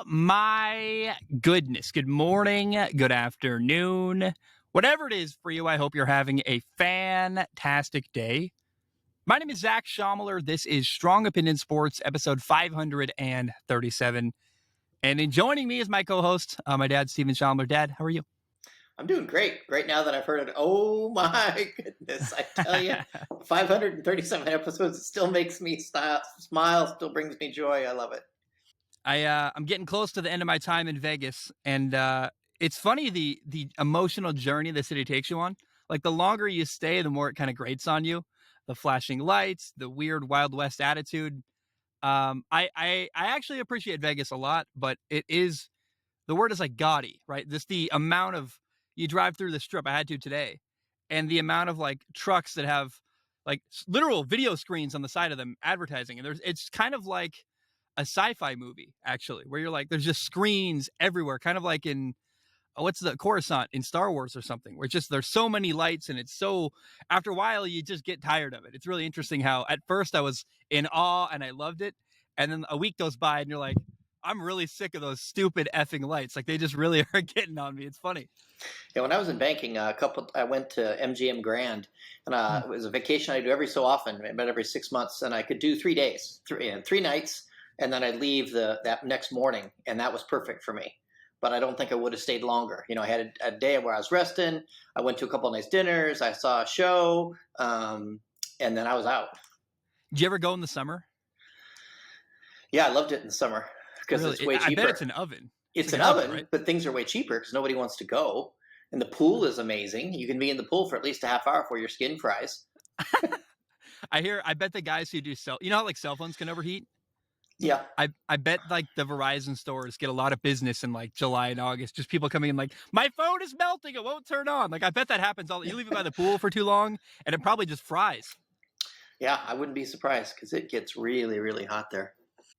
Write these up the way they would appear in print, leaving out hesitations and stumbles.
My goodness. Good morning, good afternoon. Whatever it is for you, I hope you're having a fantastic day. My name is Zach Shomler. This is Strong Opinion Sports, episode 537. And in joining me is my co-host, my dad, Steven Shomler. Dad, how are you? I'm doing great. Great now that I've heard it. Oh my goodness. I tell you, 537 episodes, it still makes me smile, still brings me joy. I love it. I'm getting close to the end of my time in Vegas, and it's funny the emotional journey the city takes you on. Like the longer you stay, the more it kind of grates on you. The flashing lights, the weird Wild West attitude. I actually appreciate Vegas a lot, but the word is like gaudy, right? This the amount of you drive through the strip. I had to today, and the amount of like trucks that have like literal video screens on the side of them advertising, and it's kind of like a sci-fi movie actually, where you're like there's just screens everywhere, kind of like in what's the Coruscant in Star Wars or something, where just there's so many lights and it's so after a while you just get tired of it. It's really interesting how at first I was in awe and I loved it, and then a week goes by and you're like, I'm really sick of those stupid effing lights. Like they just really are getting on me. It's funny. Yeah, when I was in banking, I went to MGM Grand, and it was a vacation I do every so often, about every 6 months, and I could do 3 days, three nights, and then I'd leave that next morning, and that was perfect for me. But I don't think I would have stayed longer. I had a day where I was resting. I went to a couple of nice dinners. I saw a show, and then I was out. Did you ever go in the summer? Yeah, I loved it in the summer because Really? it's way cheaper. I bet it's an oven. It's like an oven, right? but things are way cheaper because nobody wants to go. And the pool is amazing. You can be in the pool for at least a half hour before your skin fries. I bet the guys who do how like cell phones can overheat? Yeah. I bet like the Verizon stores get a lot of business in like July and August. Just people coming in like, my phone is melting, it won't turn on. Like I bet that happens you leave it by the pool for too long and it probably just fries. Yeah, I wouldn't be surprised because it gets really, really hot there.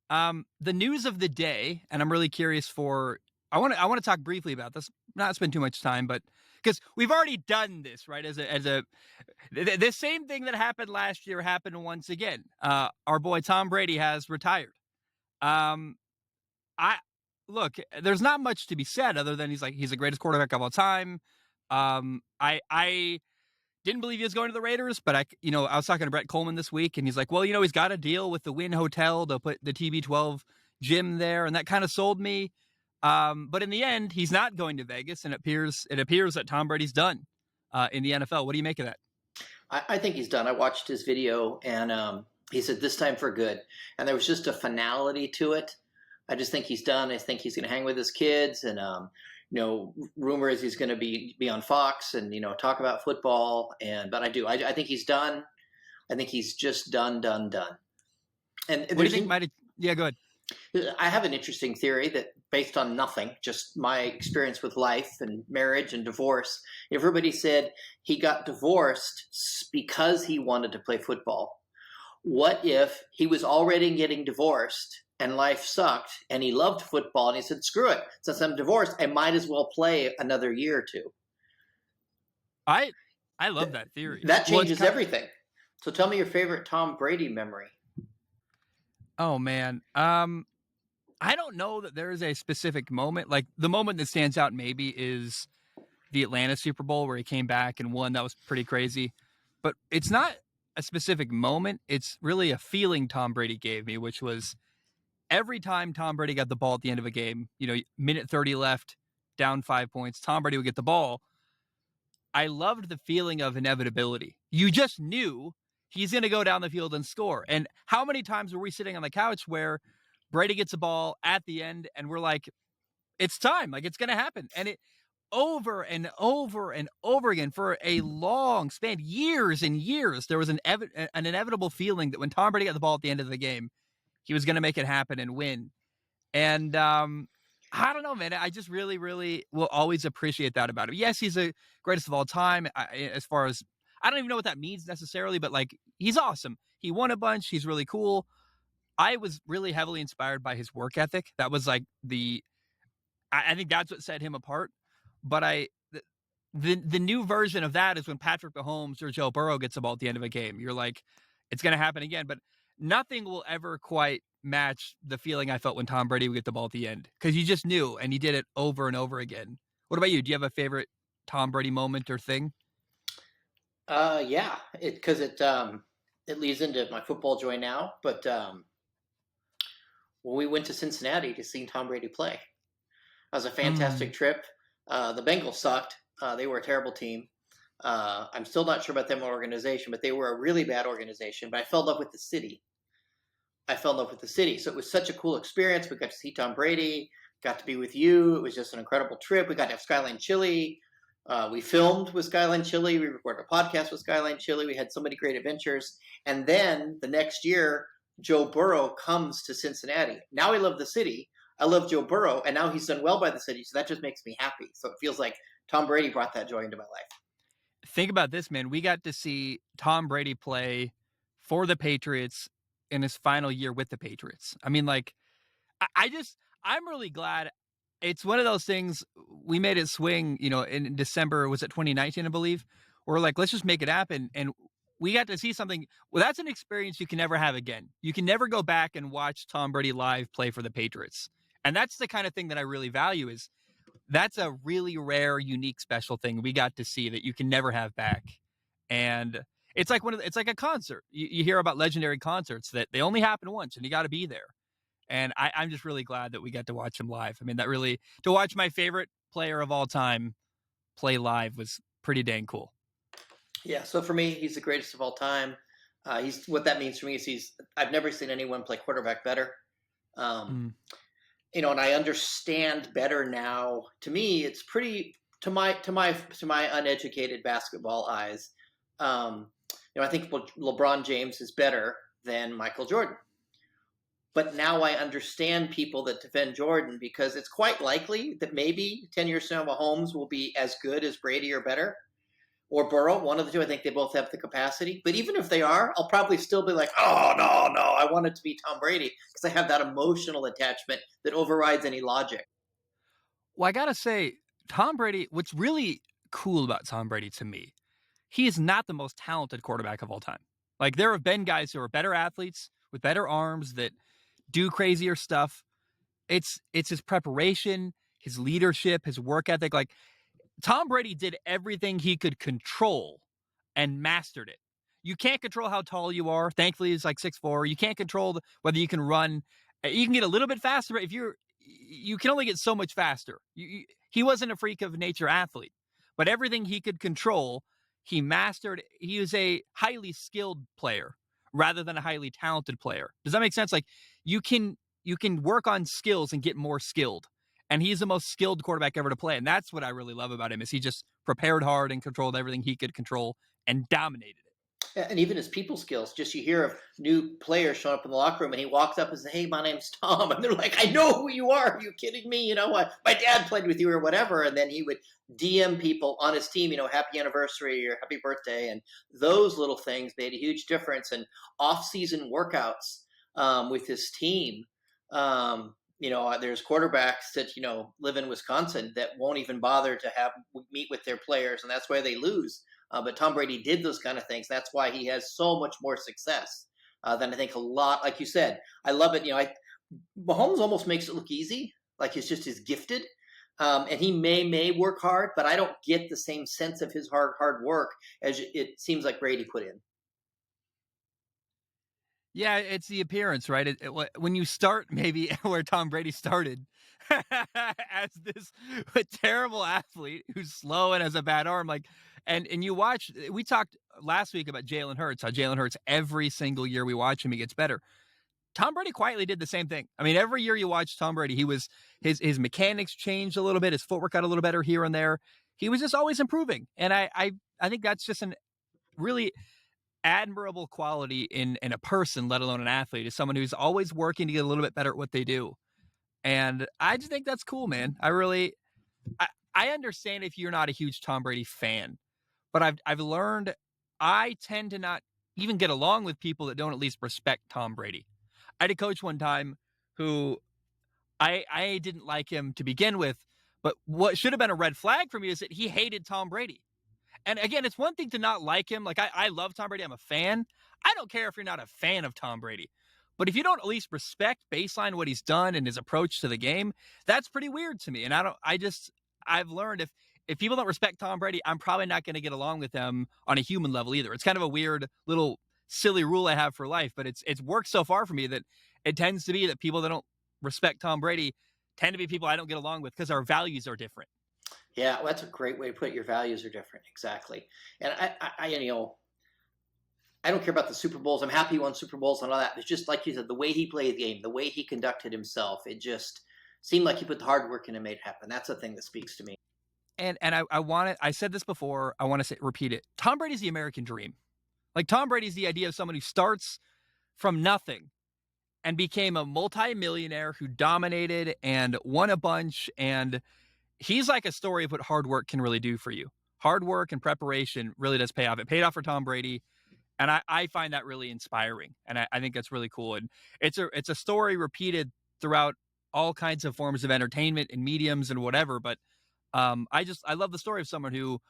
The news of the day, and I'm really curious I want to talk briefly about this, not spend too much time, but because we've already done this, right? The same thing that happened last year happened once again. Our boy Tom Brady has retired. I look, there's not much to be said other than he's the greatest quarterback of all time. I didn't believe he was going to the Raiders, but I was talking to Brett Coleman this week, and he's like, well, he's got a deal with the Wynn Hotel to put the TB12 gym there, and that kind of sold me. But in the end, he's not going to Vegas, and it appears that Tom Brady's done in the NFL. What do you make of that? I think he's done. I watched his video, and he said this time for good. And there was just a finality to it. I just think he's done. I think he's going to hang with his kids, and rumor is he's going to be on Fox and talk about football. But I think he's done. I think he's just done. And what do you think? Yeah, go ahead. I have an interesting theory that based on nothing, just my experience with life and marriage and divorce. Everybody said he got divorced because he wanted to play football. What if he was already getting divorced and life sucked and he loved football and he said, screw it, since I'm divorced, I might as well play another year or two. I love that theory. That changes everything. So tell me your favorite Tom Brady memory. Oh, man. I don't know that there is a specific moment. Like the moment that stands out maybe is the Atlanta Super Bowl where he came back and won. That was pretty crazy. But it's not a specific moment. It's really a feeling Tom Brady gave me, which was every time Tom Brady got the ball at the end of a game, minute 30 left, down 5 points, Tom Brady would get the ball. I loved the feeling of inevitability. You just knew he's going to go down the field and score. And how many times were we sitting on the couch where Brady gets a ball at the end and we're like, it's time, like it's going to happen. And it over and over and over again for a long span, years and years, there was an inevitable feeling that when Tom Brady got the ball at the end of the game, he was going to make it happen and win. And I don't know, man. I just really, really will always appreciate that about him. Yes, he's the greatest of all time. As far as I don't even know what that means necessarily, but like he's awesome. He won a bunch. He's really cool. I was really heavily inspired by his work ethic. That was like I think that's what set him apart. But the new version of that is when Patrick Mahomes or Joe Burrow gets the ball at the end of a game. You're like, it's going to happen again. But nothing will ever quite match the feeling I felt when Tom Brady would get the ball at the end because you just knew, and he did it over and over again. What about you? Do you have a favorite Tom Brady moment or thing? Yeah, it leads into my football joy now. But when we went to Cincinnati to see Tom Brady play, that was a fantastic Mm. trip. The Bengals sucked. They were a terrible team. I'm still not sure about them organization, but they were a really bad organization. But I fell in love with the city. I fell in love with the city. So it was such a cool experience. We got to see Tom Brady, got to be with you. It was just an incredible trip. We got to have Skyline Chili. We filmed with Skyline Chili. We recorded a podcast with Skyline Chili. We had so many great adventures. And then the next year, Joe Burrow comes to Cincinnati. Now I love the city. I love Joe Burrow, and now he's done well by the city. So that just makes me happy. So it feels like Tom Brady brought that joy into my life. Think about this, man. We got to see Tom Brady play for the Patriots in his final year with the Patriots. I mean, like, I just, I'm really glad. It's one of those things. We made it swing, in December, was it 2019, I believe? We're like, let's just make it happen. And we got to see something. Well, that's an experience you can never have again. You can never go back and watch Tom Brady live play for the Patriots. And that's the kind of thing that I really value is that's a really rare, unique, special thing we got to see that you can never have back. And it's like a concert. You hear about legendary concerts that they only happen once and you got to be there. And I'm just really glad that we got to watch him live. I mean, that really, to watch my favorite player of all time play live was pretty dang cool. Yeah, so for me, he's the greatest of all time. He's what that means for me is I've never seen anyone play quarterback better. Um, Mm. and I understand better now. To me, it's pretty to my uneducated basketball eyes. Um, I think LeBron James is better than Michael Jordan. But now I understand people that defend Jordan because it's quite likely that maybe 10 years from now, Mahomes will be as good as Brady or better or Burrow, one of the two. I think they both have the capacity. But even if they are, I'll probably still be like, oh, no, no, I want it to be Tom Brady because I have that emotional attachment that overrides any logic. Well, I got to say, Tom Brady, what's really cool about Tom Brady to me, he is not the most talented quarterback of all time. Like, there have been guys who are better athletes with better arms that do crazier stuff. It's his preparation, his leadership, his work ethic. Like, Tom Brady did everything he could control and mastered it. You can't control how tall you are. Thankfully, he's like 6'4". You can't control whether you can run. You can get a little bit faster, but you can only get so much faster. He wasn't a freak of nature athlete, but everything he could control, he mastered. He was a highly skilled player rather than a highly talented player. Does that make sense? Like you can work on skills and get more skilled, and he's the most skilled quarterback ever to play. And that's what I really love about him is he just prepared hard and controlled everything he could control and dominated it. And even his people skills, just you hear of new players showing up in the locker room and he walks up and says, hey, my name's Tom. And they're like, I know who you are. Are you kidding me? My dad played with you or whatever. And then he would DM people on his team, happy anniversary or happy birthday. And those little things made a huge difference. And off-season workouts with his team. There's quarterbacks that, live in Wisconsin that won't even bother to meet with their players. And that's why they lose. But Tom Brady did those kind of things. That's why he has so much more success than I think a lot. Like you said, I love it. Mahomes almost makes it look easy, like he's just as gifted. And he may work hard, but I don't get the same sense of his hard work as it seems like Brady put in. Yeah, it's the appearance, right? When you start maybe where Tom Brady started as this terrible athlete who's slow and has a bad arm, like, and you watch. We talked last week about Jalen Hurts, how Jalen Hurts every single year we watch him, he gets better. Tom Brady quietly did the same thing. I mean, every year you watch Tom Brady, his mechanics changed a little bit, his footwork got a little better here and there. He was just always improving, and I think that's just an really admirable quality in a person, let alone an athlete, is someone who's always working to get a little bit better at what they do. And I just think that's cool, man. I understand if you're not a huge Tom Brady fan, but I've learned I tend to not even get along with people that don't at least respect Tom Brady. I had a coach one time who I didn't like him to begin with, but what should have been a red flag for me is that he hated Tom Brady. And again, it's one thing to not like him. Like I love Tom Brady. I'm a fan. I don't care if you're not a fan of Tom Brady. But if you don't at least respect baseline what he's done and his approach to the game, that's pretty weird to me. And I've learned if people don't respect Tom Brady, I'm probably not going to get along with them on a human level either. It's kind of a weird little silly rule I have for life, but it's worked so far for me that it tends to be that people that don't respect Tom Brady tend to be people I don't get along with because our values are different. Yeah, well, that's a great way to put it. Your values are different. Exactly. And I don't care about the Super Bowls. I'm happy he won Super Bowls and all that. It's just like you said, the way he played the game, the way he conducted himself, it just seemed like he put the hard work in and made it happen. That's the thing that speaks to me. And I want to, I said this before, I want to repeat it. Tom Brady's the American dream. Like Tom Brady's the idea of someone who starts from nothing and became a multimillionaire who dominated and won a bunch. And he's like a story of what hard work can really do for you. Hard work and preparation really does pay off. It paid off for Tom Brady. And I find that really inspiring. And I think that's really cool. And it's a story repeated throughout all kinds of forms of entertainment and mediums and whatever. But I love the story of someone who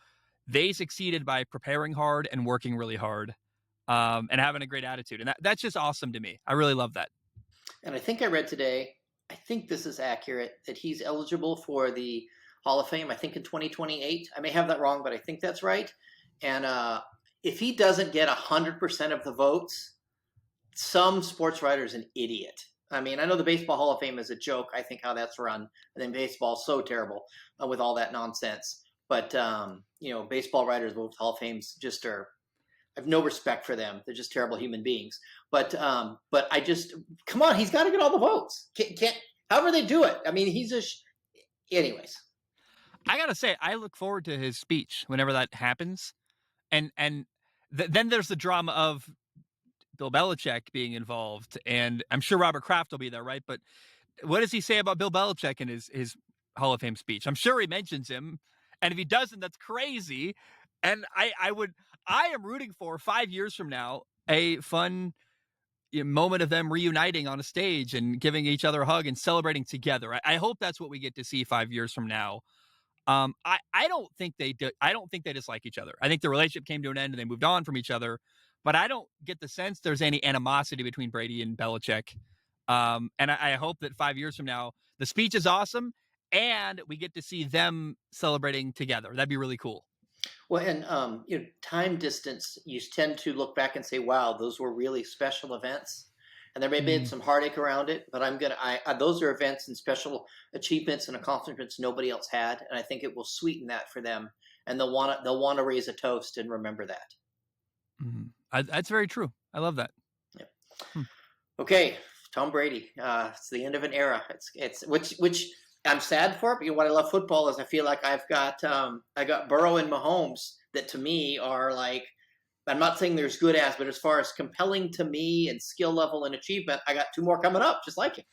they succeeded by preparing hard and working really hard, and having a great attitude. And that's just awesome to me. I really love that. And I think I read today, I think this is accurate, that he's eligible for the Hall of Fame, I think in 2028. I may have that wrong, but I think that's right. And if he doesn't get 100% of the votes, some sports writer is an idiot. I mean, I know the Baseball Hall of Fame is a joke. I think how that's run. I think baseball's so terrible with all that nonsense. But, baseball writers with Hall of Fames just are, I have no respect for them. They're just terrible human beings. But I just, come on, he's got to get all the votes. Can't however they do it. I mean, anyways. I gotta say, I look forward to his speech whenever that happens, and then there's the drama of Bill Belichick being involved, and I'm sure Robert Kraft will be there, right? But what does he say about Bill Belichick in his Hall of Fame speech? I'm sure he mentions him, and if he doesn't, that's crazy. And I am rooting for 5 years from now a fun moment of them reuniting on a stage and giving each other a hug and celebrating together. I hope that's what we get to see 5 years from now. I don't think they do. I don't think they dislike each other. I think the relationship came to an end and they moved on from each other. But I don't get the sense there's any animosity between Brady and Belichick. And I hope that 5 years from now, the speech is awesome and we get to see them celebrating together. That'd be really cool. Well, and time distance, you tend to look back and say, "Wow, those were really special events." And there may have been some heartache around it, but those are events and special achievements and accomplishments nobody else had, and I think it will sweeten that for them, and they'll want to raise a toast and remember that. That's very true. I love that. Yeah. Okay, Tom Brady. It's the end of an era. It's which I'm sad for. But what I love football is I feel like I got Burrow and Mahomes that to me are like. I'm not saying they're as good as, but as far as compelling to me and skill level and achievement, I got two more coming up just like it.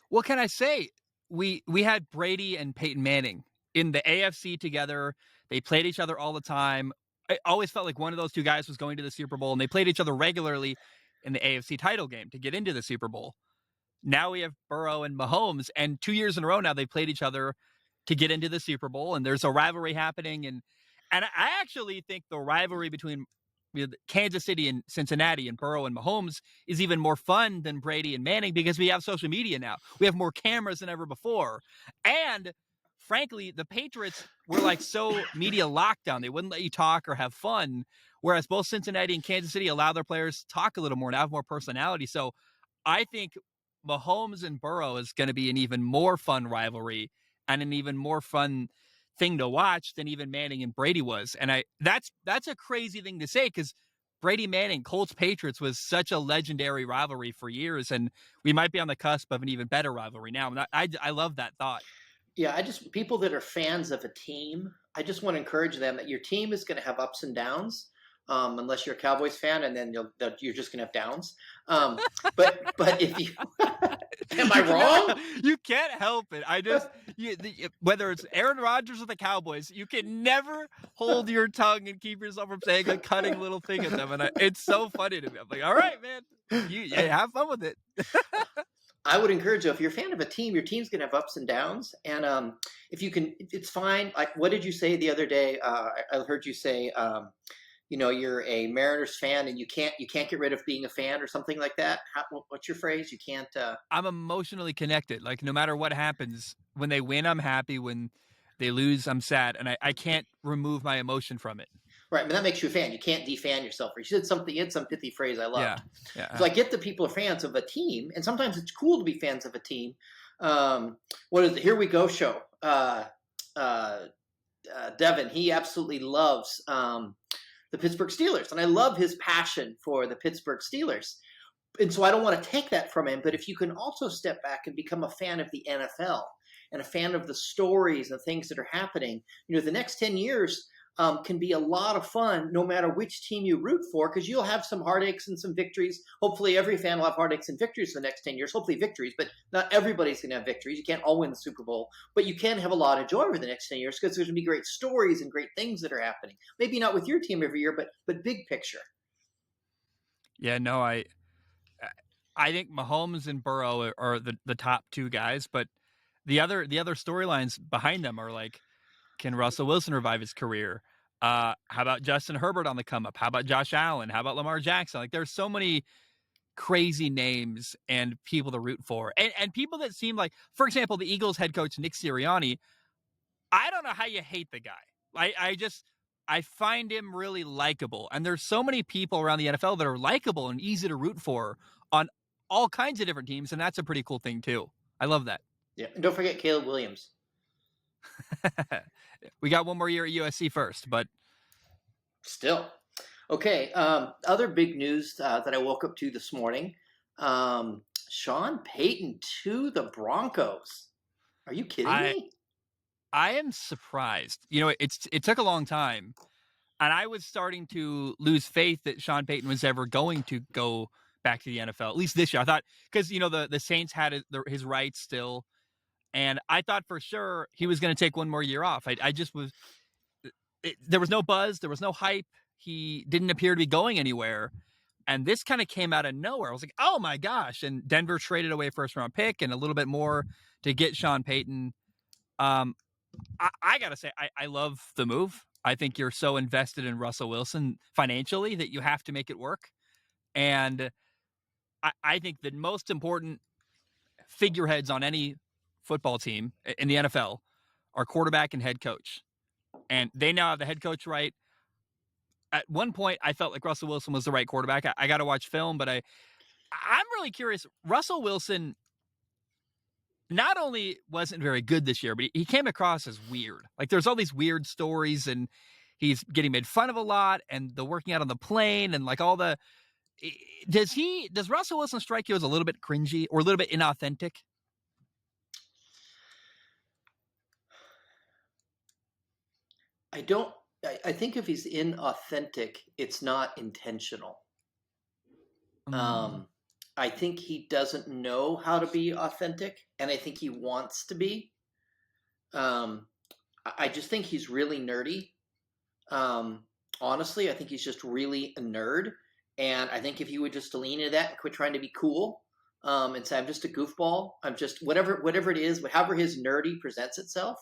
What can I say? We had Brady and Peyton Manning in the AFC together. They played each other all the time. I always felt like one of those two guys was going to the Super Bowl, and they played each other regularly in the AFC title game to get into the Super Bowl. Now we have Burrow and Mahomes, and 2 years in a row now they've played each other to get into the Super Bowl, and there's a rivalry happening. And I actually think the rivalry between Kansas City and Cincinnati and Burrow and Mahomes is even more fun than Brady and Manning because we have social media now. We have more cameras than ever before. And frankly, the Patriots were like so media lockdown. They wouldn't let you talk or have fun. Whereas both Cincinnati and Kansas City allow their players to talk a little more and have more personality. So I think Mahomes and Burrow is going to be an even more fun rivalry and an even more fun thing to watch than even Manning and Brady was. And that's a crazy thing to say because Brady Manning, Colts Patriots was such a legendary rivalry for years, and we might be on the cusp of an even better rivalry now. And I love that thought. Yeah, people that are fans of a team, I just want to encourage them that your team is going to have ups and downs. Unless you're a Cowboys fan, and then you're just gonna have downs. But if you, am I wrong? You can't help it. Whether it's Aaron Rodgers or the Cowboys, you can never hold your tongue and keep yourself from saying a cutting little thing at them. And it's so funny to me. I'm like, all right, man, you have fun with it. I would encourage you, if you're a fan of a team, your team's going to have ups and downs. And if you can, it's fine. Like, what did you say the other day? I heard you say you're a Mariners fan and you can't get rid of being a fan or something like that? What's your phrase? You can't. I'm emotionally connected. Like no matter what happens, when they win, I'm happy. When they lose, I'm sad, and I can't remove my emotion from it. Right, but that makes you a fan. You can't defan yourself. You said something. You had some pithy phrase I loved. Yeah, yeah. So I get that people are fans of a team, and sometimes it's cool to be fans of a team. What is the Here We Go show? Uh, Devin, he absolutely loves the Pittsburgh Steelers, and I love his passion for the Pittsburgh Steelers. And so I don't want to take that from him, but if you can also step back and become a fan of the NFL and a fan of the stories and things that are happening, the next 10 years can be a lot of fun no matter which team you root for, because you'll have some heartaches and some victories. Hopefully every fan will have heartaches and victories for the next 10 years, hopefully victories, but not everybody's going to have victories. You can't all win the Super Bowl, but you can have a lot of joy over the next 10 years because there's going to be great stories and great things that are happening. Maybe not with your team every year, but big picture. Yeah, no, I think Mahomes and Burrow are the top two guys, but the other storylines behind them are like, can Russell Wilson revive his career? How about Justin Herbert on the come up? How about Josh Allen? How about Lamar Jackson? Like there's so many crazy names and people to root for. And people that seem like, for example, the Eagles head coach Nick Sirianni, I don't know how you hate the guy. I find him really likable. And there's so many people around the NFL that are likable and easy to root for on all kinds of different teams, and that's a pretty cool thing too. I love that. Yeah, and don't forget Caleb Williams. We got one more year at USC first, but still. Okay, other big news that I woke up to this morning. Sean Payton to the Broncos. Are you kidding me? I am surprised. It took a long time, and I was starting to lose faith that Sean Payton was ever going to go back to the NFL, at least this year. I thought, because, the Saints had his rights still, and I thought for sure he was going to take one more year off. I just was, there was no buzz, there was no hype. He didn't appear to be going anywhere. And this kind of came out of nowhere. I was like, oh my gosh. And Denver traded away first round pick and a little bit more to get Sean Payton. I got to say, I love the move. I think you're so invested in Russell Wilson financially that you have to make it work. And I think the most important figureheads on any football team in the NFL are quarterback and head coach. And they now have the head coach right. At one point, I felt like Russell Wilson was the right quarterback. I got to watch film, but I'm really curious. Russell Wilson not only wasn't very good this year, but he came across as weird. Like there's all these weird stories, and he's getting made fun of a lot, and the working out on the plane, and like all the. Does Russell Wilson strike you as a little bit cringy or a little bit inauthentic? I don't. I think if he's inauthentic, it's not intentional. I think he doesn't know how to be authentic, and I think he wants to be. I just think he's really nerdy. Honestly, I think he's just really a nerd. And I think if you would just lean into that and quit trying to be cool, and say, I'm just a goofball, I'm just whatever it is, however his nerdy presents itself,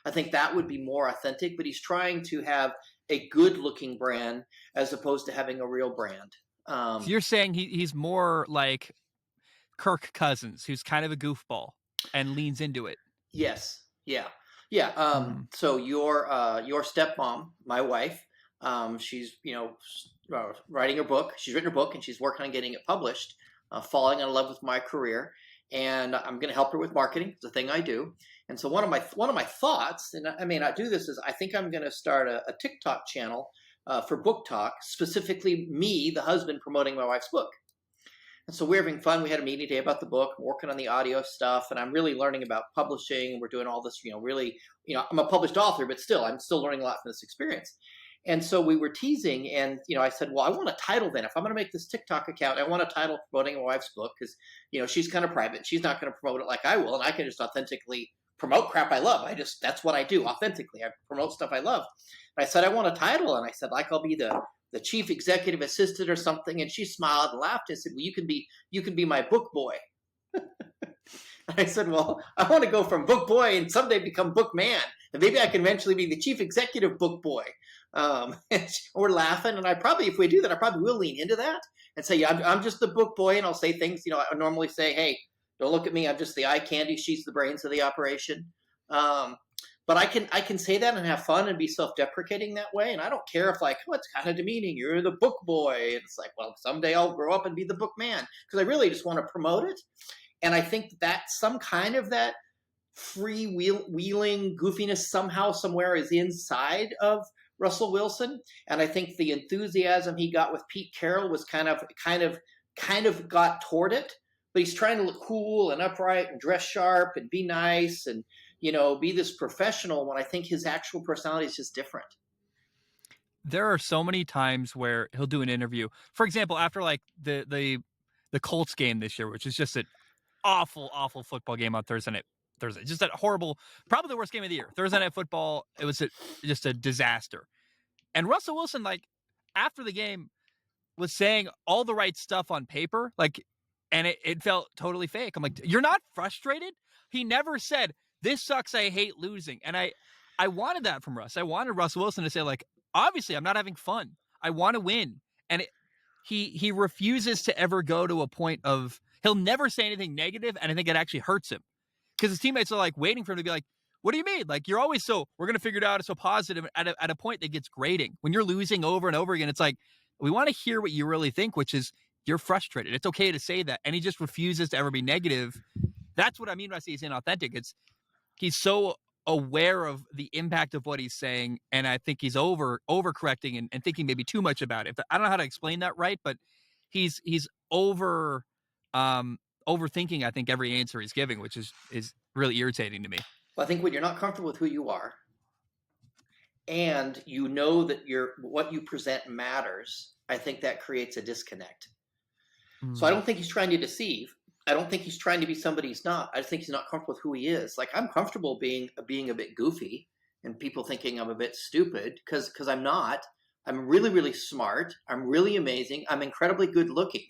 I think that would be more authentic. But he's trying to have a good-looking brand as opposed to having a real brand. So you're saying he's more like Kirk Cousins, who's kind of a goofball and leans into it. Yes. Yeah. Yeah. So your stepmom, my wife, she's writing her book. She's written her book and she's working on getting it published. Falling in love with my career, and I'm going to help her with marketing. It's a thing I do. And so one of my thoughts, and I may not do this, is I think I'm going to start a TikTok channel for book talk, specifically me, the husband, promoting my wife's book. And so we're having fun. We had a meeting today about the book. I'm working on the audio stuff, and I'm really learning about publishing. We're doing all this, really, I'm a published author, but still, I'm still learning a lot from this experience. And so we were teasing, and, I said, well, I want a title then. If I'm going to make this TikTok account, I want a title promoting my wife's book because, she's kind of private. She's not going to promote it like I will, and I can just authentically promote crap I love. That's what I do authentically. I promote stuff I love. And I said, I want a title, and I said, like, I'll be the chief executive assistant or something. And she smiled and laughed and said, well, you can be my book boy. I said, well, I want to go from book boy and someday become book man. and maybe I can eventually be the chief executive book boy. We're laughing, and I probably, if we do that, I probably will lean into that and say, yeah, I'm just the book boy, and I'll say things. I normally say, hey, don't look at me. I'm just the eye candy. She's the brains of the operation. But I can say that and have fun and be self-deprecating that way, and I don't care if like, oh, it's kind of demeaning. You're the book boy. And it's like, well, someday I'll grow up and be the book man, because I really just want to promote it. And I think that some kind of that freewheeling goofiness somehow somewhere is inside of Russell Wilson. And I think the enthusiasm he got with Pete Carroll was kind of got toward it. But he's trying to look cool and upright and dress sharp and be nice and be this professional, when I think his actual personality is just different. There are so many times where he'll do an interview. For example, after like the Colts game this year, which is just an awful, awful football game on Thursday night. Just that horrible, probably the worst game of the year. Thursday night football, it was just a disaster. And Russell Wilson, like, after the game, was saying all the right stuff on paper, like, and it felt totally fake. I'm like, you're not frustrated? He never said, this sucks, I hate losing. And I wanted that from Russ. I wanted Russell Wilson to say, like, obviously I'm not having fun. I want to win. And he refuses to ever go to a point of, he'll never say anything negative, and I think it actually hurts him. Because his teammates are like waiting for him to be like, what do you mean? Like, you're always we're going to figure it out. It's so positive at a point that gets grating. When you're losing over and over again, it's like, we want to hear what you really think, which is you're frustrated. It's okay to say that. And he just refuses to ever be negative. That's what I mean when I say he's inauthentic. He's so aware of the impact of what he's saying. And I think he's overcorrecting and thinking maybe too much about it. I don't know how to explain that right, but he's overthinking, I think, every answer he's giving, which is really irritating to me. Well, I think when you're not comfortable with who you are, and that what you present matters, I think that creates a disconnect. So I don't think he's trying to deceive. I don't think he's trying to be somebody he's not. I just think he's not comfortable with who he is. Like, I'm comfortable being a bit goofy and people thinking I'm a bit stupid, because I'm not. I'm really, really smart. I'm really amazing. I'm incredibly good looking.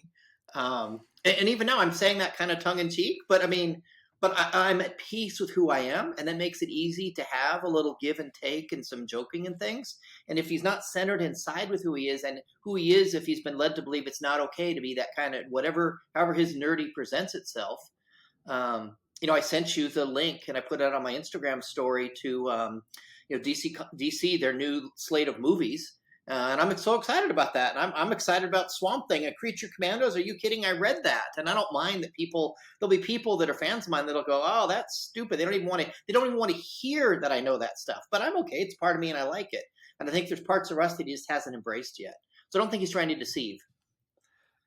And even now I'm saying that kind of tongue in cheek, but I'm at peace with who I am, and that makes it easy to have a little give and take and some joking and things. And if he's not centered inside with who he is, if he's been led to believe it's not okay to be that kind of however his nerdy presents itself. I sent you the link, and I put it on my Instagram story to DC, their new slate of movies. And I'm so excited about that. And I'm excited about Swamp Thing and Creature Commandos. Are you kidding? I read that. And I don't mind that there'll be people that are fans of mine that'll go, oh, that's stupid. They don't even want to hear that I know that stuff. But I'm okay. It's part of me and I like it. And I think there's parts of Russ that he just hasn't embraced yet. So I don't think he's trying to deceive.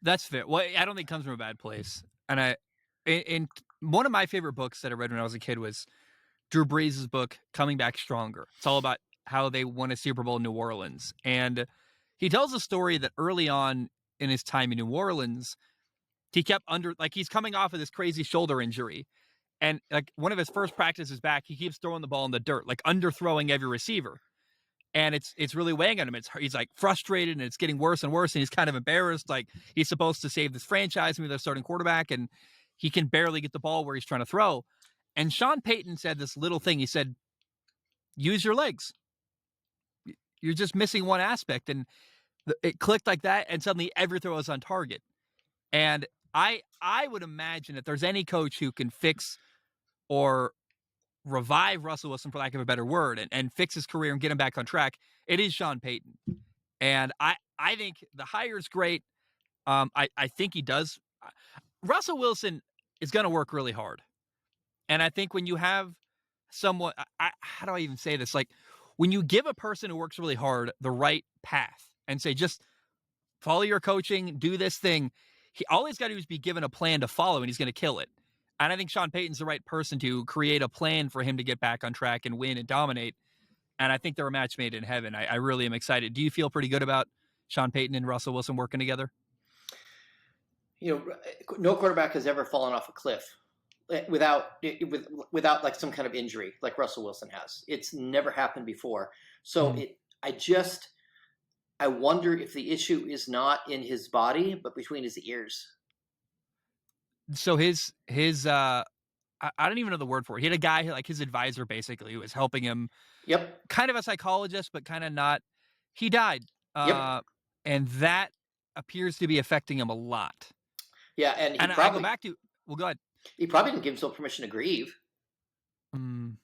That's fair. Well, I don't think it comes from a bad place. And in one of my favorite books that I read when I was a kid was Drew Brees' book, Coming Back Stronger. It's all about how they won a Super Bowl in New Orleans. And he tells a story that early on in his time in New Orleans, he kept he's coming off of this crazy shoulder injury. And like one of his first practices back, he keeps throwing the ball in the dirt, like underthrowing every receiver. And it's really weighing on him. He's like frustrated, and it's getting worse and worse. And he's kind of embarrassed. Like, he's supposed to save this franchise and be their starting quarterback, and he can barely get the ball where he's trying to throw. And Sean Payton said this little thing. He said, use your legs. You're just missing one aspect. And it clicked like that, and suddenly every throw is on target. And I would imagine if there's any coach who can fix or revive Russell Wilson, for lack of a better word, and fix his career and get him back on track, it is Sean Payton. And I think the hire is great. I think he does. Russell Wilson is going to work really hard. And I think when you have someone, how do I even say this? Like, when you give a person who works really hard the right path and say, just follow your coaching, do this thing, all he's got to do is be given a plan to follow, and he's going to kill it. And I think Sean Payton's the right person to create a plan for him to get back on track and win and dominate. And I think they're a match made in heaven. I really am excited. Do you feel pretty good about Sean Payton and Russell Wilson working together? No quarterback has ever fallen off a cliff without like some kind of injury like Russell Wilson has. It's never happened before. So I wonder if the issue is not in his body, but between his ears. So his I don't even know the word for it. He had a guy like his advisor basically who was helping him, Yep. kind of a psychologist, but kind of not. He died, Yep. and that appears to be affecting him a lot. Yeah, and And I go back to well, go ahead. he probably didn't give himself permission to grieve. Mm,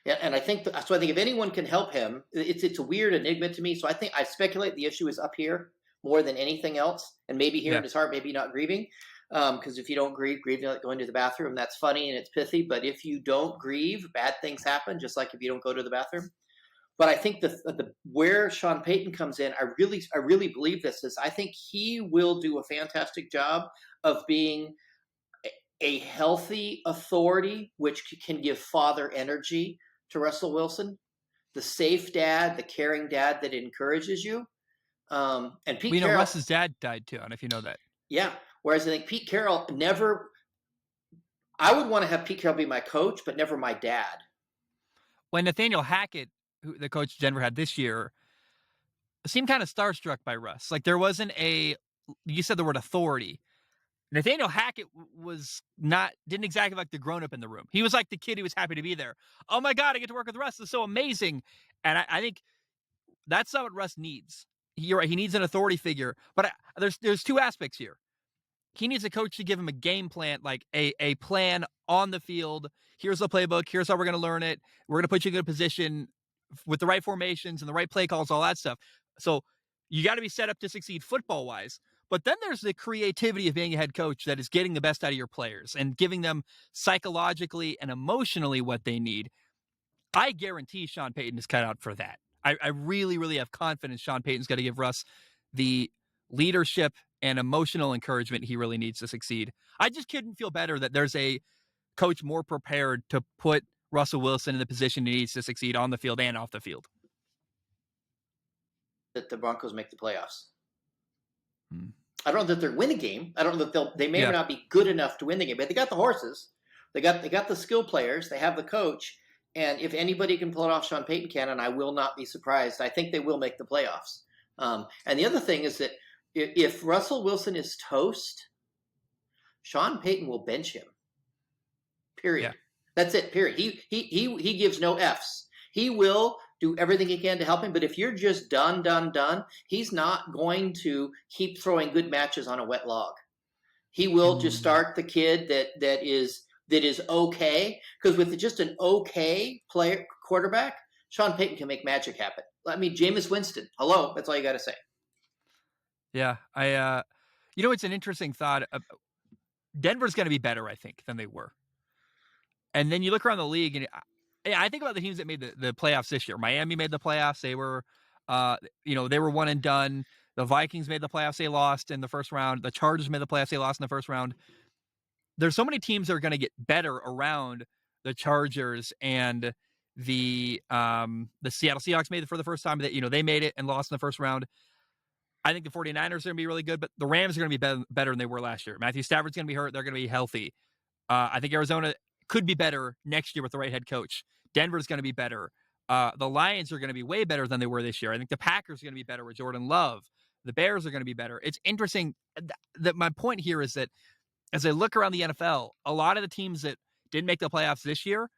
Yeah, and I think so. I think if anyone can help him, it's a weird enigma to me. So I speculate the issue is up here more than anything else, and maybe here yeah, in his heart, maybe not grieving. Because if you don't grieve like going to the bathroom. That's funny and it's pithy. But if you don't grieve, bad things happen. Just like if you don't go to the bathroom. But I think the where Sean Payton comes in, I really believe this is. I think he will do a fantastic job of being a healthy authority, which can give father energy to Russell Wilson, the safe dad, the caring dad that encourages you. And Pete we know Carroll, Russ's dad died too. I don't know if you know that. yeah. Whereas I think Pete Carroll never, I would want to have Pete Carroll be my coach, but never my dad. When Nathaniel Hackett, who the coach Denver had this year, seemed kind of starstruck by Russ. Like there wasn't a, you said the word authority. Nathaniel Hackett was not, didn't exactly like the grown up in the room. He was like the kid who was happy to be there. Oh my God, I get to work with Russ. This is so amazing. And I think that's not what Russ needs. You're right. He needs an authority figure. But there's two aspects here. He needs a coach to give him a game plan, like a plan on the field. Here's the playbook. Here's how we're going to learn it. We're going to put you in a good position with the right formations and the right play calls, all that stuff. So you got to be set up to succeed football wise. But then there's the creativity of being a head coach that is getting the best out of your players and giving them psychologically and emotionally what they need. I guarantee Sean Payton is cut out for that. I really, really have confidence Sean Payton's going to give Russ the leadership and emotional encouragement he really needs to succeed. I just couldn't feel better that there's a coach more prepared to put Russell Wilson in the position he needs to succeed on the field and off the field. That the Broncos make the playoffs. Hmm. I don't know that they'll win a game. I don't know that they may or Yeah. not be good enough to win the game, but they got the horses. They got the skill players. They have the coach. And if anybody can pull it off, Sean Payton can, and I will not be surprised. I think they will make the playoffs. And the other thing is that if Russell Wilson is toast, Sean Payton will bench him. Period. Yeah. That's it. Period. He gives no Fs. He will do everything he can to help him. But if you're just done, he's not going to keep throwing good matches on a wet log. He will just start the kid that is okay. Because with just an okay player quarterback, Sean Payton can make magic happen. I mean, Jameis Winston. Hello, that's all you got to say. Yeah. It's an interesting thought. Denver's going to be better, I think, than they were. And then you look around the league, and I think about the teams that made the playoffs this year. Miami made the playoffs. They were, they were one and done. The Vikings made the playoffs. They lost in the first round. The Chargers made the playoffs. They lost in the first round. There's so many teams that are going to get better around the Chargers and the Seattle Seahawks made it for the first time. That they made it and lost in the first round. I think the 49ers are going to be really good, but the Rams are going to be better than they were last year. Matthew Stafford's going to be hurt. They're going to be healthy. I think Arizona could be better next year with the right head coach. Denver's going to be better. The Lions are going to be way better than they were this year. I think the Packers are going to be better with Jordan Love. The Bears are going to be better. It's interesting that my point here is that as I look around the NFL, a lot of the teams that didn't make the playoffs this year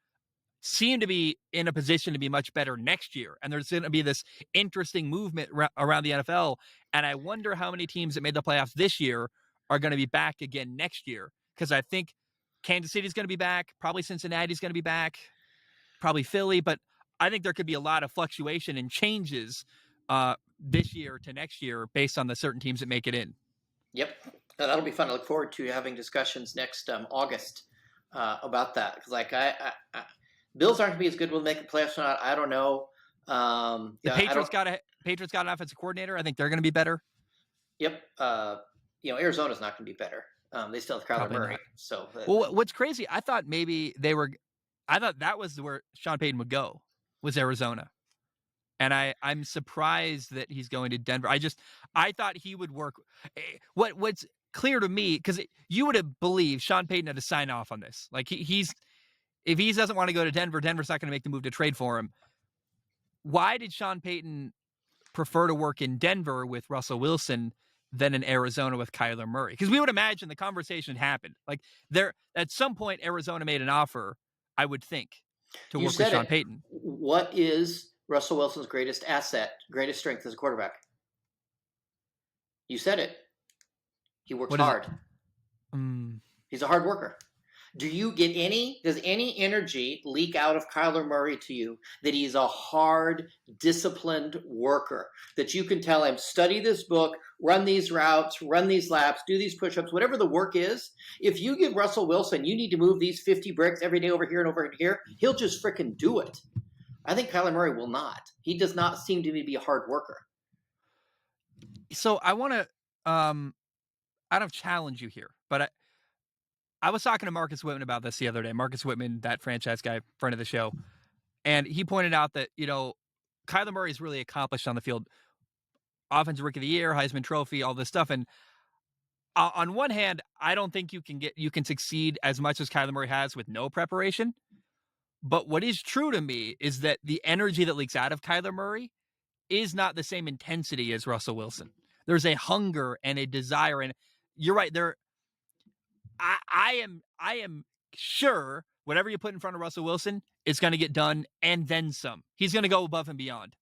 seem to be in a position to be much better next year. And there's going to be this interesting movement around the NFL. And I wonder how many teams that made the playoffs this year are going to be back again next year. Because I think Kansas City's going to be back. Probably Cincinnati's going to be back. Probably Philly. But I think there could be a lot of fluctuation and changes this year to next year based on the certain teams that make it in. Yep. That'll be fun. I look forward to having discussions next August about that. Because Bills aren't going to be as good. Will they make the playoffs or not? I don't know. The Patriots got an offensive coordinator. I think they're going to be better. Yep. Arizona's not going to be better. They still have Kyler Murray. Not. So, well, what's crazy? I thought maybe I thought that was where Sean Payton would go, was Arizona, and I'm surprised that he's going to Denver. I thought he would work. What's clear to me, because you would have believed Sean Payton had to sign off on this. Like if he doesn't want to go to Denver, Denver's not going to make the move to trade for him. Why did Sean Payton prefer to work in Denver with Russell Wilson than in Arizona with Kyler Murray? Because we would imagine the conversation happened. Like there, at some point, Arizona made an offer, I would think, to You work with said Sean it. Payton. What is Russell Wilson's greatest asset, greatest strength as a quarterback? You said it. He works What is it? hard. He's a hard worker. Does any energy leak out of Kyler Murray to you that he's a hard, disciplined worker? That you can tell him, study this book, run these routes, run these laps, do these push-ups, whatever the work is. If you give Russell Wilson, you need to move these 50 bricks every day over here and over here, he'll just freaking do it. I think Kyler Murray will not. He does not seem to me to be a hard worker. So I want to, I don't challenge you here, but I was talking to Marcus Whitman about this the other day. Marcus Whitman, that franchise guy, friend of the show, and he pointed out that, Kyler Murray is really accomplished on the field. Offensive Rookie of the Year, Heisman Trophy, all this stuff. And on one hand, I don't think you can succeed as much as Kyler Murray has with no preparation. But what is true to me is that the energy that leaks out of Kyler Murray is not the same intensity as Russell Wilson. There's a hunger and a desire, and you're right. I am sure whatever you put in front of Russell Wilson is going to get done and then some. He's going to go above and beyond.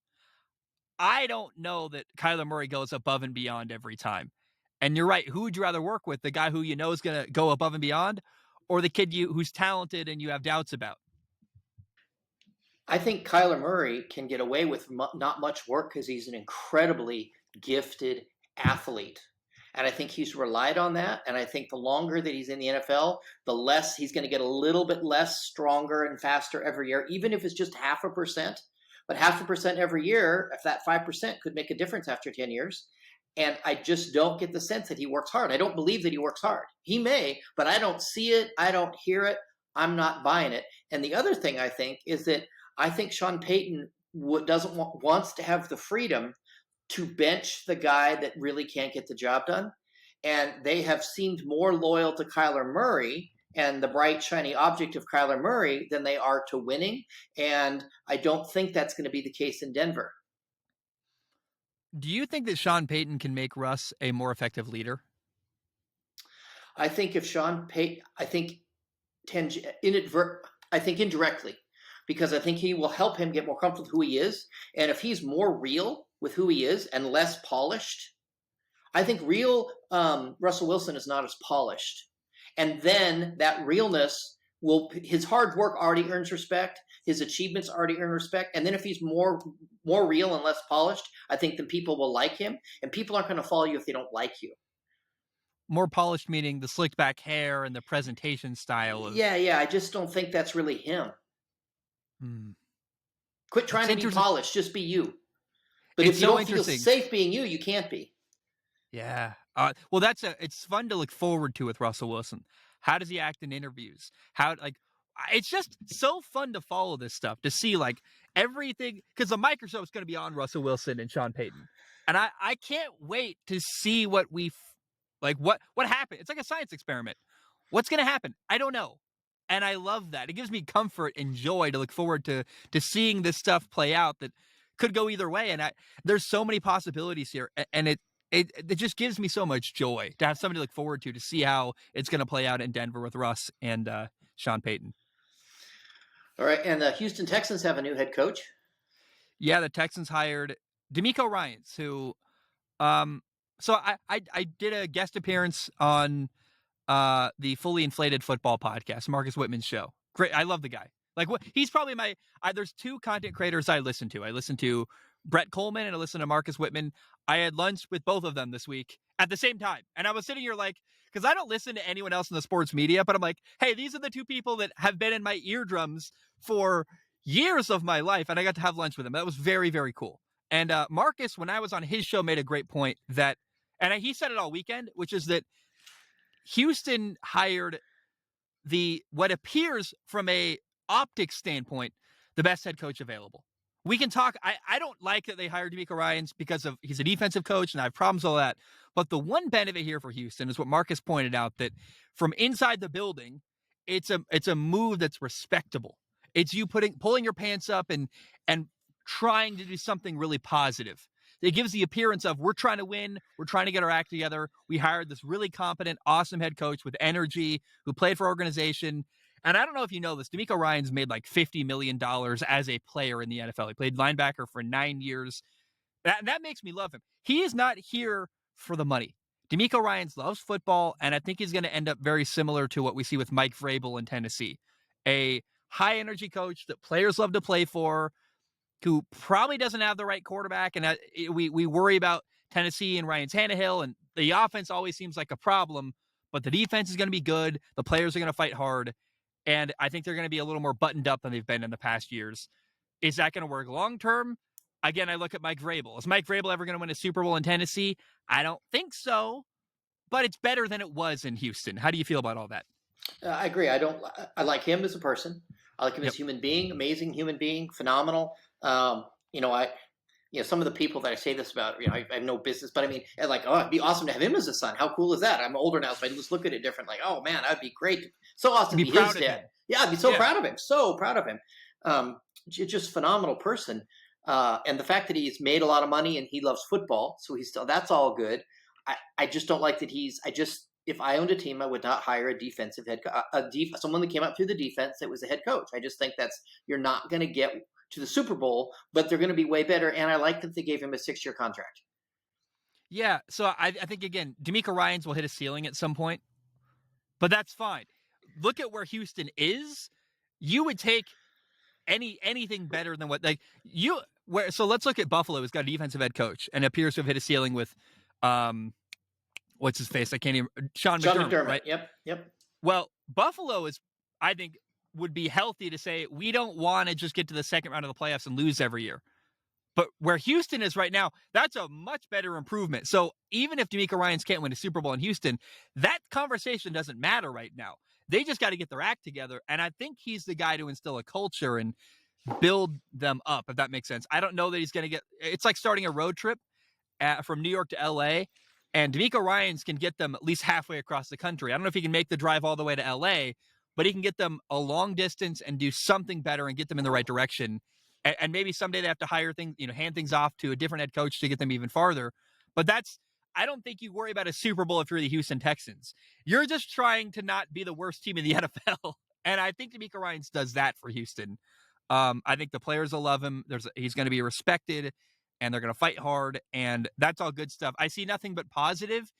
I don't know that Kyler Murray goes above and beyond every time. And you're right. Who would you rather work with? The guy who you know is going to go above and beyond, or the kid who's talented and you have doubts about? I think Kyler Murray can get away with not much work because he's an incredibly gifted athlete. And I think he's relied on that. And I think the longer that he's in the NFL, the less he's going to get a little bit less stronger and faster every year, even if it's just 0.5%. But 0.5% every year, if that 5% could make a difference after 10 years. And I just don't get the sense that he works hard. I don't believe that he works hard. He may, but I don't see it. I don't hear it. I'm not buying it. And the other thing I think is that I think Sean Payton wants to have the freedom to bench the guy that really can't get the job done. And they have seemed more loyal to Kyler Murray and the bright, shiny object of Kyler Murray than they are to winning. And I don't think that's going to be the case in Denver. Do you think that Sean Payton can make Russ a more effective leader? I think if Sean Payton, I think indirectly, because I think he will help him get more comfortable with who he is. And if he's more real with who he is and less polished, I think real Russell Wilson is not as polished. And then that realness his hard work already earns respect. His achievements already earn respect. And then if he's more real and less polished, I think then people will like him. And people aren't going to follow you if they don't like you. More polished meaning the slicked back hair and the presentation style. Yeah. I just don't think that's really him. Quit trying to be polished. Just be you. But if you don't feel safe being you, you can't be. Yeah. Well, it's fun to look forward to with Russell Wilson. How does he act in interviews? It's just so fun to follow this stuff, to see everything, because the microscope is going to be on Russell Wilson and Sean Payton. And I can't wait to see what happened. It's like a science experiment. What's going to happen? I don't know. And I love that. It gives me comfort and joy to look forward to seeing this stuff play out that could go either way. And there's so many possibilities here. And it just gives me so much joy to have something to look forward to see how it's going to play out in Denver with Russ and Sean Payton. All right. And the Houston Texans have a new head coach. Yeah, the Texans hired DeMeco Ryans, who so I did a guest appearance on the Fully Inflated Football podcast, Marcus Whitman's show. Great. I love the guy. He's probably there's two content creators I listen to. I listen to Brett Coleman and I listen to Marcus Whitman. I had lunch with both of them this week at the same time. And I was sitting here because I don't listen to anyone else in the sports media, but I'm like, hey, these are the two people that have been in my eardrums for years of my life. And I got to have lunch with them. That was very, very cool. And Marcus, when I was on his show, made a great point he said it all weekend, which is that Houston hired what appears from a optics standpoint, the best head coach available. We can talk. I don't like that they hired DeMeco Ryans because he's a defensive coach and I have problems with all that. But the one benefit here for Houston is what Marcus pointed out, that from inside the building, it's a move that's respectable. It's you pulling your pants up and trying to do something really positive. it gives the appearance of we're trying to win, we're trying to get our act together. We hired this really competent, awesome head coach with energy who played for our organization. And I don't know if you know this, DeMeco Ryans made like $50 million as a player in the NFL. He played linebacker for 9 years. That makes me love him. He is not here for the money. DeMeco Ryans loves football, and I think he's going to end up very similar to what we see with Mike Vrabel in Tennessee. A high-energy coach that players love to play for, who probably doesn't have the right quarterback. And we worry about Tennessee and Ryan Tannehill, and the offense always seems like a problem, but the defense is going to be good. The players are going to fight hard, and I think they're going to be a little more buttoned up than they've been in the past years. Is that going to work long-term? Again, I look at Mike Vrabel. Is Mike Vrabel ever going to win a Super Bowl in Tennessee? I don't think so, but it's better than it was in Houston. How do you feel about all that? I agree. I like him as a person. I like him as a human being, amazing human being, phenomenal. You know, some of the people that I say this about, I have no business, but I mean, like, oh, it'd be awesome to have him as a son. How cool is that? I'm older now, so I just look at it different. Like, oh man, that'd be great. So awesome to be his dad. Yeah, I'd be so proud of him. So proud of him. Just phenomenal person. And the fact that he's made a lot of money and he loves football, so that's all good. I just don't like that if I owned a team, I would not hire a defensive head someone that came up through the defense that was a head coach. I just think you're not going to get to the Super Bowl, but they're going to be way better. And I like that they gave him a 6-year contract. Yeah, so I think, again, DeMeco Ryans will hit a ceiling at some point, but that's fine. Look at where Houston is. You would take anything better than so let's look at Buffalo, who's got a defensive head coach and appears to have hit a ceiling with what's his face? I can't even Sean McDermott, right? Yep. Well, Buffalo I think would be healthy to say we don't want to just get to the second round of the playoffs and lose every year. But where Houston is right now, that's a much better improvement. So even if DeMeco Ryans can't win a Super Bowl in Houston, that conversation doesn't matter right now. They just got to get their act together. And I think he's the guy to instill a culture and build them up, if that makes sense. I don't know that he's going to it's like starting a road trip from New York to LA, and DeMeco Ryans can get them at least halfway across the country. I don't know if he can make the drive all the way to LA, but he can get them a long distance and do something better and get them in the right direction. And maybe someday they have to hand things off to a different head coach to get them even farther. But I don't think you worry about a Super Bowl if you're the Houston Texans. You're just trying to not be the worst team in the NFL. And I think DeMeco Ryans does that for Houston. I think the players will love him. He's going to be respected, and they're going to fight hard, and that's all good stuff. I see nothing but positive,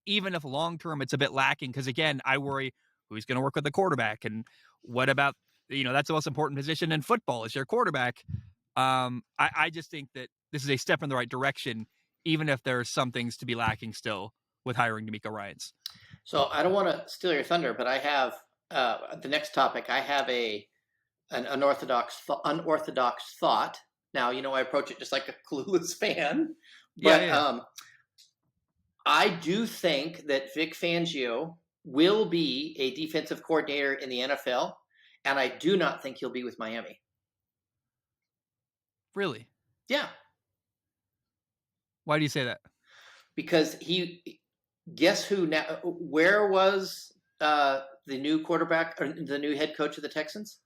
even if long-term it's a bit lacking, because, again, I worry who's going to work with the quarterback, and what about, that's the most important position in football is your quarterback. I just think that this is a step in the right direction, even if there's some things to be lacking still with hiring DeMeco Ryans. So I don't want to steal your thunder, but I have the next topic. I have an unorthodox thought. Now, I approach it just like a clueless fan, but I do think that Vic Fangio will be a defensive coordinator in the NFL, and I do not think he'll be with Miami. Really? Yeah. Why do you say that? Because guess who now? Where was the new quarterback or the new head coach of the Texans?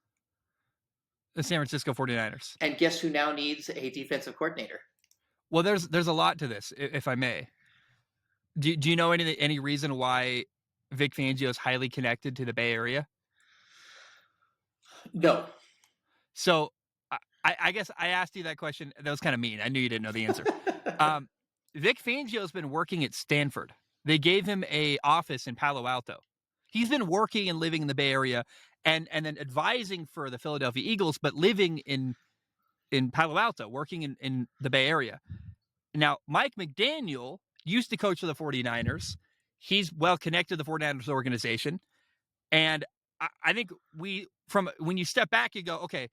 The San Francisco 49ers. And guess who now needs a defensive coordinator? Well, there's a lot to this, if I may. Do you know any reason why Vic Fangio is highly connected to the Bay Area? No. So I guess I asked you that question. That was kind of mean. I knew you didn't know the answer. Vic Fangio has been working at Stanford. They gave him an office in Palo Alto. He's been working and living in the Bay Area and then advising for the Philadelphia Eagles, but living in Palo Alto, working in the Bay Area. Now, Mike McDaniel used to coach for the 49ers. He's well connected to the 49ers organization. And I think when you step back, you go, okay,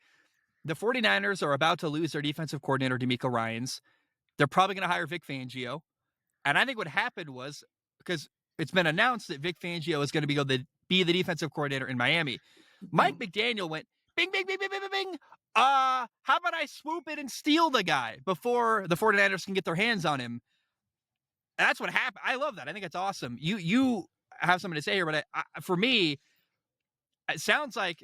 the 49ers are about to lose their defensive coordinator, DeMeco Ryans. They're probably going to hire Vic Fangio. And I think what happened was, because it's been announced that Vic Fangio is going to be the defensive coordinator in Miami. Mike McDaniel went, bing, bing, bing, bing, bing, bing, bing. How about I swoop in and steal the guy before the 49ers can get their hands on him? That's what happened. I love that. I think it's awesome. You have something to say here, but for me, it sounds like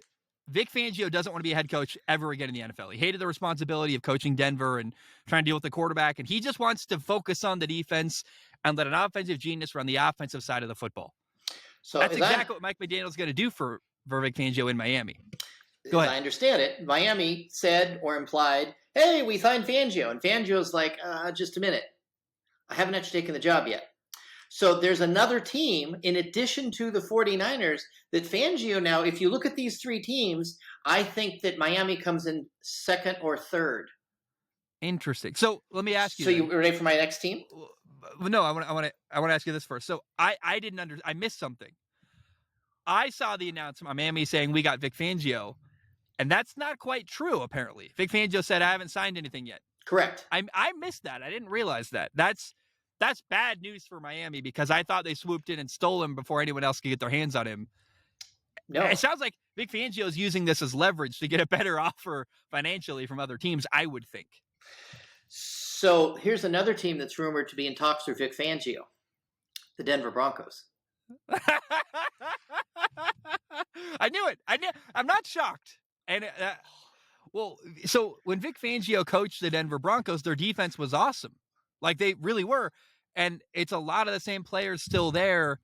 Vic Fangio doesn't want to be a head coach ever again in the NFL. He hated the responsibility of coaching Denver and trying to deal with the quarterback, and he just wants to focus on the defense and let an offensive genius run the offensive side of the football. So That's exactly what Mike McDaniel's going to do for Vic Fangio in Miami. Go as ahead. I understand it, Miami said or implied, "Hey, we signed Fangio," and Fangio's like, "Just a minute, I haven't actually taken the job yet." So there's another team in addition to the 49ers that Fangio now, if you look at these three teams, I think that Miami comes in second or third. Interesting. So let me ask you. So you ready for my next team? No, I want to ask you this first. So I missed something. I saw the announcement Miami saying we got Vic Fangio, and that's not quite true. Apparently, Vic Fangio said I haven't signed anything yet. Correct. I missed that. I didn't realize that. That's bad news for Miami because I thought they swooped in and stole him before anyone else could get their hands on him. No. It sounds like Vic Fangio is using this as leverage to get a better offer financially from other teams, I would think. So here's another team that's rumored to be in talks with Vic Fangio, the Denver Broncos. I knew it. I'm not shocked. And so when Vic Fangio coached the Denver Broncos, their defense was awesome. Like they really were. And it's a lot of the same players still there.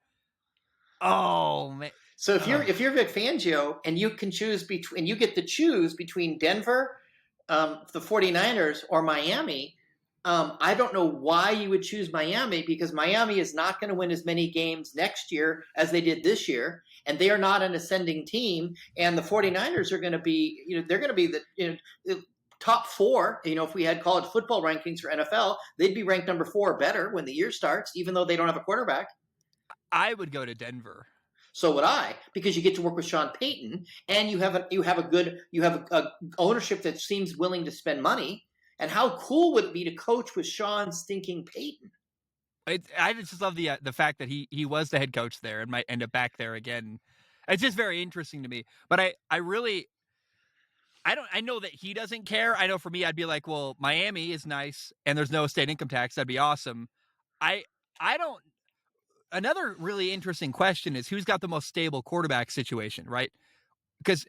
Oh man. So if you're Vic Fangio and you can choose between, you get to choose between Denver, the 49ers, or Miami, I don't know why you would choose Miami, because Miami is not going to win as many games next year as they did this year, and they are not an ascending team. And the 49ers are going to be, they're going to be the top four. If we had college football rankings for NFL, they'd be ranked number 4 or better when the year starts, even though they don't have a quarterback. I would go to Denver. So would I, because you get to work with Sean Payton, and you have a ownership that seems willing to spend money. And how cool would it be to coach with Sean stinking Payton? I just love the fact that he was the head coach there and might end up back there again. It's just very interesting to me. But I know that he doesn't care. I know for me, I'd be like, well, Miami is nice and there's no state income tax. That'd be awesome. I don't. Another really interesting question is who's got the most stable quarterback situation, right? Because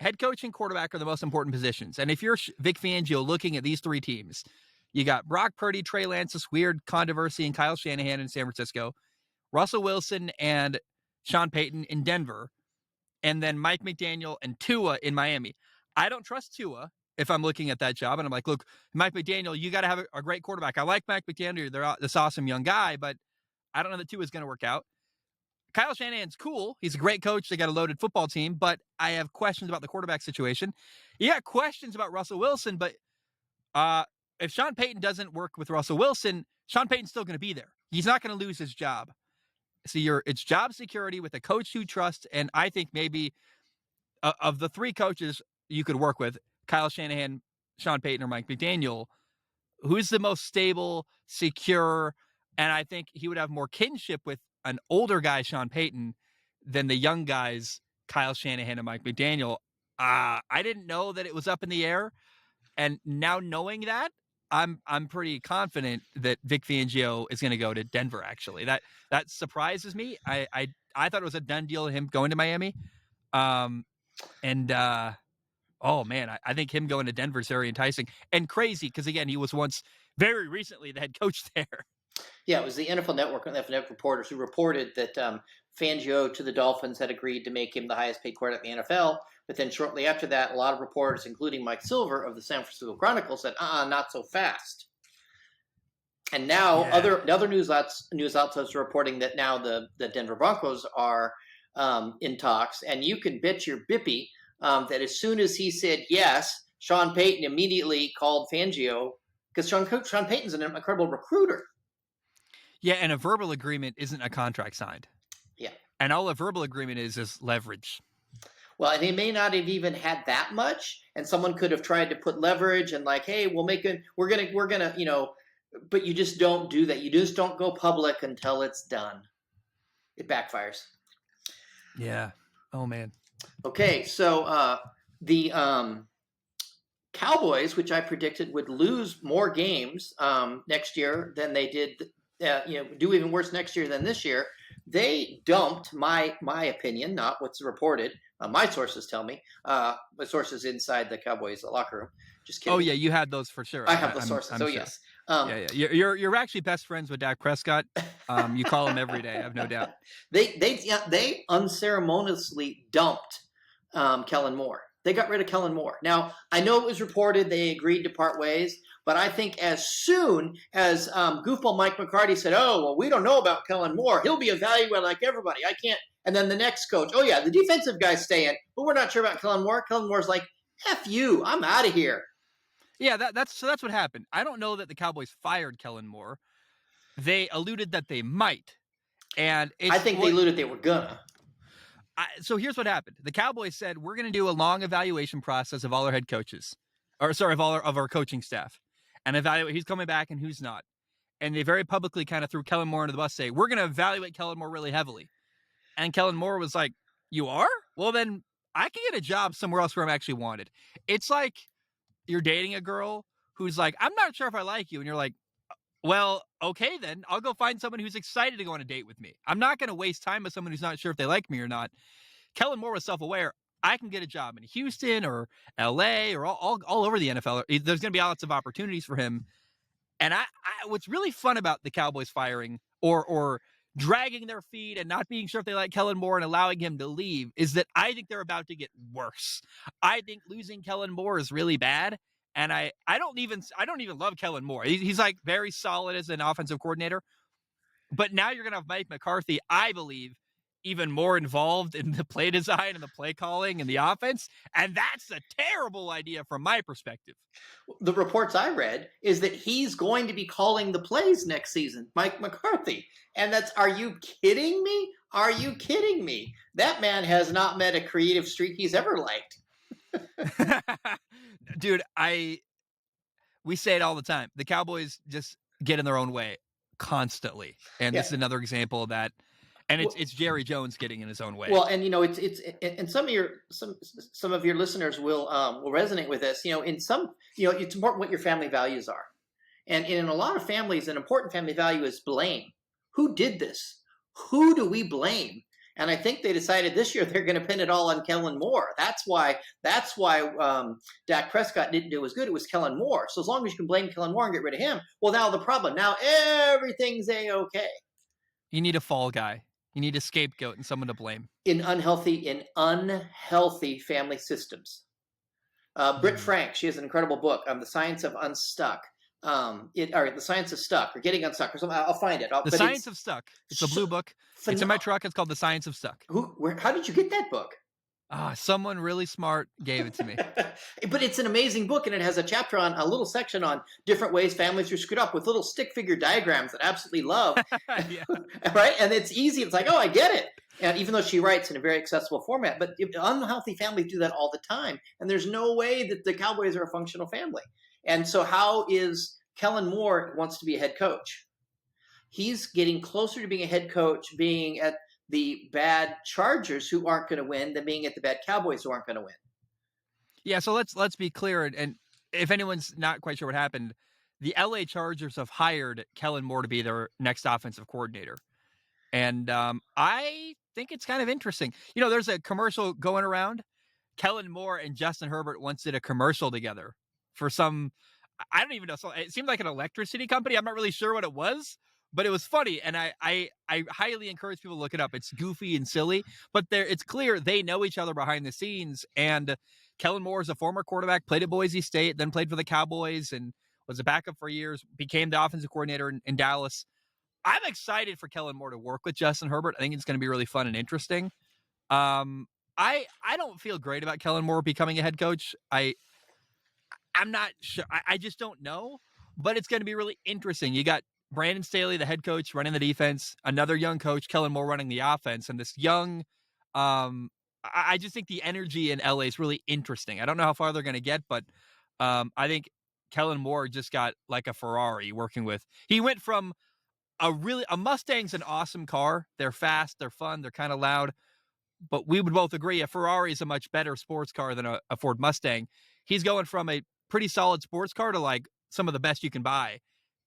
head coach and quarterback are the most important positions. And if you're Vic Fangio looking at these three teams, you got Brock Purdy, Trey Lance, this weird controversy, and Kyle Shanahan in San Francisco, Russell Wilson and Sean Payton in Denver, and then Mike McDaniel and Tua in Miami. I don't trust Tua if I'm looking at that job. And I'm like, look, Mike McDaniel, you got to have a great quarterback. I like Mike McDaniel. They're this awesome young guy, but I don't know that Tua is going to work out. Kyle Shanahan's cool. He's a great coach. They got a loaded football team, but I have questions about the quarterback situation. You got questions about Russell Wilson, but if Sean Payton doesn't work with Russell Wilson, Sean Payton's still going to be there. He's not going to lose his job. So it's job security with a coach you trust, and I think maybe of the three coaches you could work with, Kyle Shanahan, Sean Payton, or Mike McDaniel, who's the most stable, secure, and I think he would have more kinship with an older guy, Sean Payton, than the young guys, Kyle Shanahan and Mike McDaniel. I didn't know that it was up in the air. And now knowing that, I'm pretty confident that Vic Fangio is going to go to Denver, actually. That surprises me. I thought it was a done deal, him going to Miami. Oh, man, I think him going to Denver is very enticing and crazy because, again, he was once very recently the head coach there. Yeah, it was the NFL Network and NFL reporters who reported that Fangio to the Dolphins had agreed to make him the highest paid quarterback in the NFL. But then shortly after that, a lot of reporters, including Mike Silver of the San Francisco Chronicle, said, not so fast. And now other news outlets are reporting that now the Denver Broncos are in talks. And you can bet your bippy that as soon as he said yes, Sean Payton immediately called Fangio, because Sean Payton's an incredible recruiter. Yeah, and a verbal agreement isn't a contract signed. Yeah. And all a verbal agreement is leverage. Well, and he may not have even had that much, and someone could have tried to put leverage and like, hey, we're gonna, but you just don't do that. You just don't go public until it's done. It backfires. Yeah. Oh man. Okay, so the Cowboys, which I predicted would lose more games next year than they did, do even worse next year than this year. They dumped my opinion, not what's reported. My sources tell me. My sources inside the Cowboys locker room. Just Oh kidding. yeah, you had those for sure. I have the I'm sources. I'm Oh sure. yes. Yeah. You're actually best friends with Dak Prescott. You call him every day. I have no doubt. They unceremoniously dumped Kellen Moore. They got rid of Kellen Moore. Now I know it was reported they agreed to part ways, but I think as soon as goofball Mike McCarthy said, "Oh well, we don't know about Kellen Moore. He'll be evaluated like everybody. I can't." And then the next coach, "Oh yeah, the defensive guy's staying, but we're not sure about Kellen Moore." Kellen Moore's like, "F you, I'm out of here." Yeah, that's what happened. I don't know that the Cowboys fired Kellen Moore. They alluded that they might, and I it's think they what. alluded they were gonna. So here's what happened. The Cowboys said we're going to do a long evaluation process of all our head coaches, or sorry, of our coaching staff, and evaluate who's coming back and who's not. And they very publicly kind of threw Kellen Moore under the bus, say we're going to evaluate Kellen Moore really heavily. And Kellen Moore was like, "You are? Well, then I can get a job somewhere else where I'm actually wanted." It's like you're dating a girl who's like, "I'm not sure if I like you," and you're like, "Well, okay, then I'll go find someone who's excited to go on a date with me. I'm not going to waste time with someone who's not sure if they like me or not." Kellen Moore was self-aware. I can get a job in Houston or LA or all over the NFL. There's going to be lots of opportunities for him. And what's really fun about the Cowboys firing or dragging their feet and not being sure if they like Kellen Moore and allowing him to leave is that I think they're about to get worse. I think losing Kellen Moore is really bad. And I don't even love Kellen Moore. He's like very solid as an offensive coordinator. But now you're going to have Mike McCarthy, I believe, even more involved in the play design and the play calling and the offense. And that's a terrible idea from my perspective. The reports I read is that he's going to be calling the plays next season, Mike McCarthy. And are you kidding me? Are you kidding me? That man has not met a creative streak he's ever liked. Dude, we say it all the time. The Cowboys just get in their own way constantly. And this is another example of that. And it's Jerry Jones getting in his own way. Well, and it's and some of your listeners will resonate with this. It's important what your family values are, and in a lot of families, an important family value is blame. Who did this? Who do we blame? And I think they decided this year they're going to pin it all on Kellen Moore. That's why Dak Prescott didn't do as good. It was Kellen Moore. So as long as you can blame Kellen Moore and get rid of him, well, now the problem. Now everything's a-okay. You need a fall guy. You need a scapegoat and someone to blame. In unhealthy family systems. Britt Frank, she has an incredible book, The Science of Unstuck. The Science of Stuck, or Getting Unstuck, or something. I'll find it. The Science of Stuck. It's a blue book. It's in my truck. It's called The Science of Stuck. How did you get that book? Someone really smart gave it to me. But it's an amazing book, and it has a little section on different ways families are screwed up with little stick figure diagrams that I absolutely love. Right? And it's easy. It's like, oh, I get it. And even though she writes in a very accessible format, but unhealthy families do that all the time. And there's no way that the Cowboys are a functional family. And so how is Kellen Moore wants to be a head coach? He's getting closer to being a head coach, being at the bad Chargers who aren't going to win than being at the bad Cowboys who aren't going to win. Yeah, so let's be clear. And if anyone's not quite sure what happened, the LA Chargers have hired Kellen Moore to be their next offensive coordinator. And I think it's kind of interesting. There's a commercial going around. Kellen Moore and Justin Herbert once did a commercial together for I don't even know. So it seemed like an electricity company. I'm not really sure what it was, but it was funny. And I highly encourage people to look it up. It's goofy and silly, but it's clear they know each other behind the scenes. And Kellen Moore is a former quarterback, played at Boise State, then played for the Cowboys and was a backup for years, became the offensive coordinator in Dallas. I'm excited for Kellen Moore to work with Justin Herbert. I think it's going to be really fun and interesting. I don't feel great about Kellen Moore becoming a head coach. I'm not sure. I just don't know, but it's going to be really interesting. You got Brandon Staley, the head coach, running the defense, another young coach, Kellen Moore, running the offense, and this young, I just think the energy in LA is really interesting. I don't know how far they're going to get, but I think Kellen Moore just got like a Ferrari working with. He went from a Mustang's an awesome car. They're fast, they're fun, they're kind of loud. But we would both agree a Ferrari is a much better sports car than a Ford Mustang. He's going from a pretty solid sports car to like some of the best you can buy.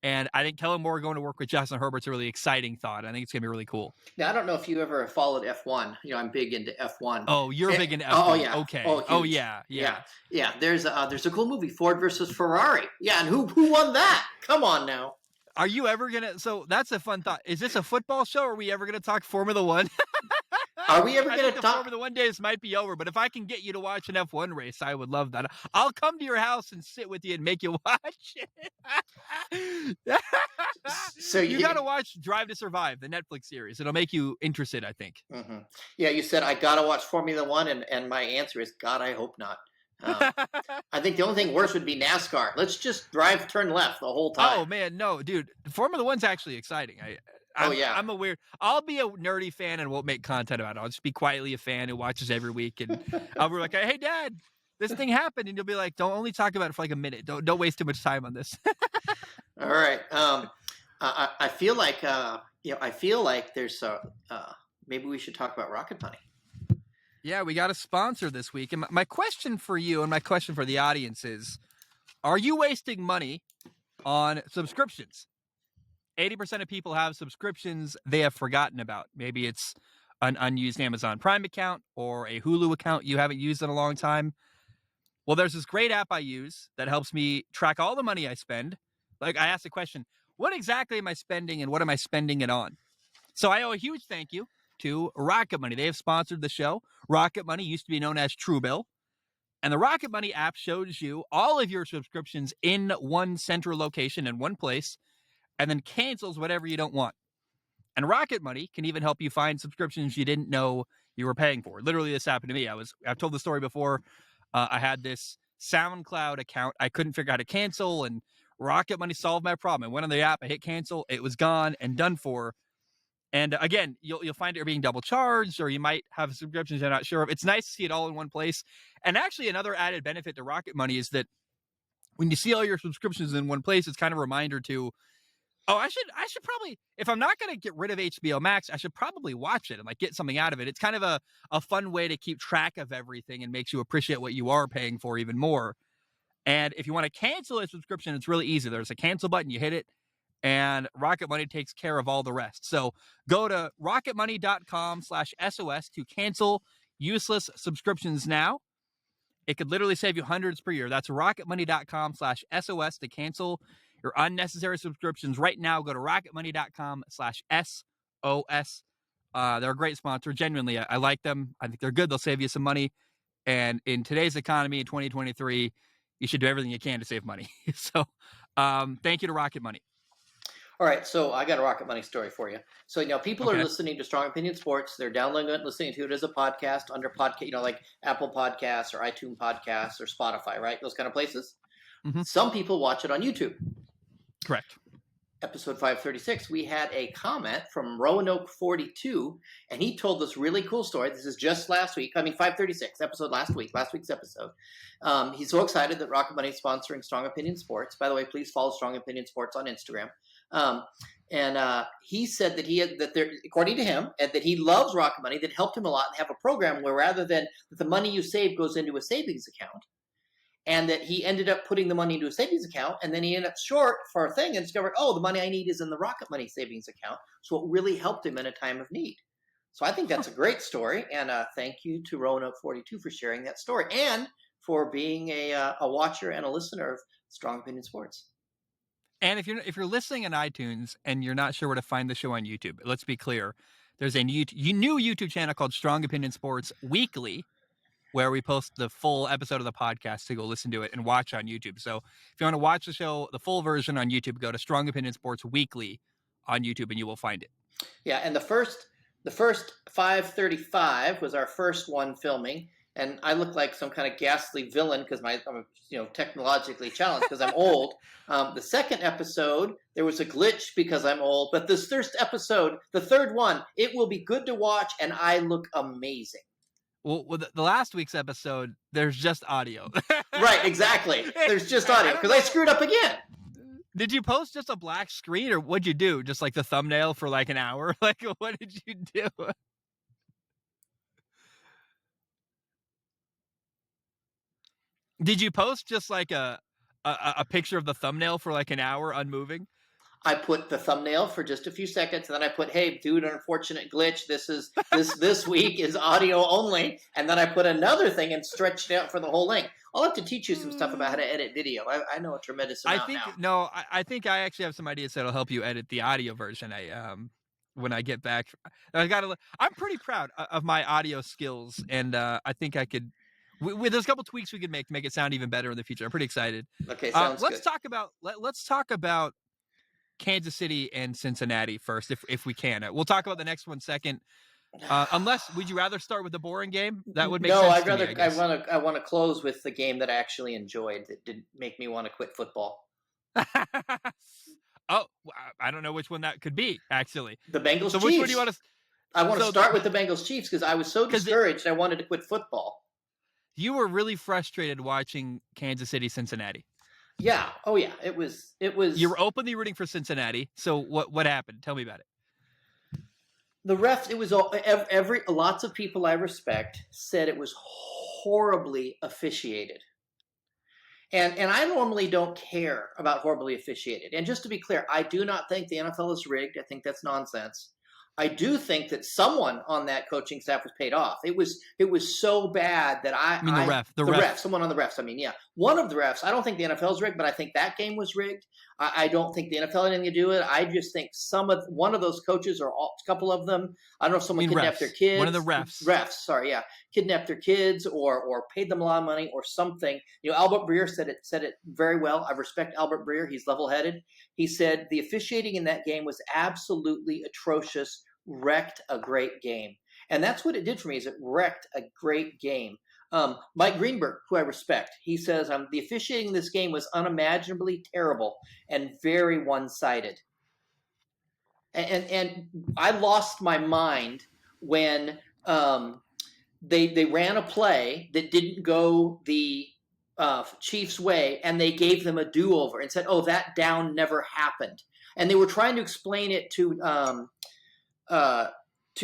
And I think Kellen Moore going to work with Justin Herbert's a really exciting thought. I think it's going to be really cool. Now, I don't know if you ever followed F1. I'm big into F1. Oh, you're big into Oh F1. yeah. Okay. Oh, Oh, huge. yeah. Yeah. Yeah. There's a cool movie, Ford versus Ferrari. Yeah, and who won that? Come on now. Are you ever going to? So that's a fun thought. Is this a football show? Or are we ever going to talk Formula One? Are we ever I going think to the talk? Formula One days might be over, but if I can get you to watch an F1 race, I would love that. I'll come to your house and sit with you and make you watch it. So you got to watch Drive to Survive, the Netflix series. It'll make you interested, I think. Mm-hmm. Yeah, you said I got to watch Formula One, and my answer is God, I hope not. I think the only thing worse would be NASCAR. Let's just drive, turn left the whole time. Oh man, no, dude. Formula One's actually exciting. I'm a weird. I'll be a nerdy fan and won't make content about it. I'll just be quietly a fan who watches every week, and I'll be like, "Hey, Dad, this thing happened," and you'll be like, "Don't only talk about it for like a minute. Don't waste too much time on this." All right. I feel like I feel like there's maybe we should talk about Rocket Money. Yeah, we got a sponsor this week, and my question for you and my question for the audience is: are you wasting money on subscriptions? 80% of people have subscriptions they have forgotten about. Maybe it's an unused Amazon Prime account or a Hulu account you haven't used in a long time. Well, there's this great app I use that helps me track all the money I spend. Like, I asked the question, what exactly am I spending and what am I spending it on? So I owe a huge thank you to Rocket Money. They have sponsored the show. Rocket Money used to be known as Truebill. And the Rocket Money app shows you all of your subscriptions in one central location in one place, and then cancels whatever you don't want. And Rocket Money can even help you find subscriptions you didn't know you were paying for. Literally, this happened to me. I've told the story before. I had this SoundCloud account I couldn't figure out how to cancel, and Rocket Money solved my problem. I went on the app, I hit cancel, it was gone and done for. And again, you'll find it being double charged, or you might have subscriptions you're not sure of. It's nice to see it all in one place. And actually, another added benefit to Rocket Money is that when you see all your subscriptions in one place, it's kind of a reminder to, oh, I should probably, if I'm not going to get rid of HBO Max, I should probably watch it and like get something out of it. It's kind of a fun way to keep track of everything and makes you appreciate what you are paying for even more. And if you want to cancel a subscription, it's really easy. There's a cancel button, you hit it, and Rocket Money takes care of all the rest. So go to rocketmoney.com/SOS to cancel useless subscriptions now. It could literally save you hundreds per year. That's rocketmoney.com/SOS to cancel your unnecessary subscriptions right now. Go to rocketmoney.com/SOS. They're a great sponsor. Genuinely, I like them. I think they're good. They'll save you some money. And in today's economy in 2023, you should do everything you can to save money. So thank you to Rocket Money. All right, so I got a Rocket Money story for you. So people are listening to Strong Opinion Sports. They're downloading it, listening to it as a podcast under podcast, like Apple Podcasts or iTunes Podcasts or Spotify, right? Those kind of places. Mm-hmm. Some people watch it on YouTube. Correct. Episode 536, we had a comment from Roanoke 42, and he told this really cool story. This is just last week. 536, episode last week's episode. He's so excited that Rocket Money is sponsoring Strong Opinion Sports. By the way, please follow Strong Opinion Sports on Instagram. And he said that according to him, that he loves Rocket Money, that helped him a lot, and have a program where rather than that the money you save goes into a savings account, and that he ended up putting the money into a savings account, and then he ended up short for a thing and discovered, oh, the money I need is in the Rocket Money savings account. So it really helped him in a time of need. So I think that's a great story, and thank you to Roanoke 42 for sharing that story and for being a watcher and a listener of Strong Opinion Sports. And if you're listening on iTunes and you're not sure where to find the show on YouTube, let's be clear. There's a new YouTube channel called Strong Opinion Sports Weekly, where we post the full episode of the podcast to go listen to it and watch on YouTube. So if you want to watch the show, the full version on YouTube, go to Strong Opinion Sports Weekly on YouTube and you will find it. Yeah, and the first 535 was our first one filming, and I look like some kind of ghastly villain because I'm technologically challenged because I'm old. The second episode, there was a glitch because I'm old, but this first episode, the third one, it will be good to watch, and I look amazing. Well, the last week's episode, there's just audio. Right, exactly. There's just audio because I screwed up again. Did you post just a black screen, or what'd you do? Just like the thumbnail for like an hour? Like, what did you do? Did you post just like a picture of the thumbnail for like an hour unmoving? I put the thumbnail for just a few seconds, and then I put, "Hey, due to an unfortunate glitch, this week is audio only." And then I put another thing and stretched it out for the whole length. I'll have to teach you some stuff about how to edit video. I know a tremendous I amount now. think no, I think I actually have some ideas that'll help you edit the audio version. When I get back, I'm pretty proud of my audio skills, and I think I could. There's a couple tweaks we could make to make it sound even better in the future. I'm pretty excited. Okay, sounds Let's good. talk about let's talk about Kansas City and Cincinnati first, if we can. We'll talk about the next one second. Unless, would you rather start with the boring game? That would make No, sense I'd to me, rather. I guess. I want to close with the game that I actually enjoyed that didn't make me want to quit football. Oh, I don't know which one that could be, actually. The Bengals So Chiefs. which one do you want to? I want to So start with the Bengals Chiefs because I was so discouraged. I wanted to quit football. You were really frustrated watching Kansas City, Cincinnati. Yeah. Oh yeah. It was. You were openly rooting for Cincinnati. So what happened? Tell me about it. The refs. It was lots of people I respect said it was horribly officiated. And I normally don't care about horribly officiated. And just to be clear, I do not think the NFL is rigged. I think that's nonsense. I do think that someone on that coaching staff was paid off. It was so bad that I mean the ref, someone on the refs. I mean, yeah, one of the refs. I don't think the NFL's rigged, but I think that game was rigged. I don't think the NFL had anything to do with it. I just think one of those coaches or a couple of them. I don't know if someone kidnapped their kids. One of the refs. Refs, sorry, yeah, kidnapped their kids or paid them a lot of money or something. You know, Albert Breer said it very well. I respect Albert Breer. He's level-headed. He said the officiating in that game was absolutely atrocious. Wrecked a great game. And that's what it did for me, is it wrecked a great game. Mike Greenberg, who I respect, he says the officiating in this game was unimaginably terrible and very one-sided. And I lost my mind when they ran a play that didn't go the Chiefs' way, and they gave them a do-over and said, "Oh, that down never happened." And they were trying to explain it to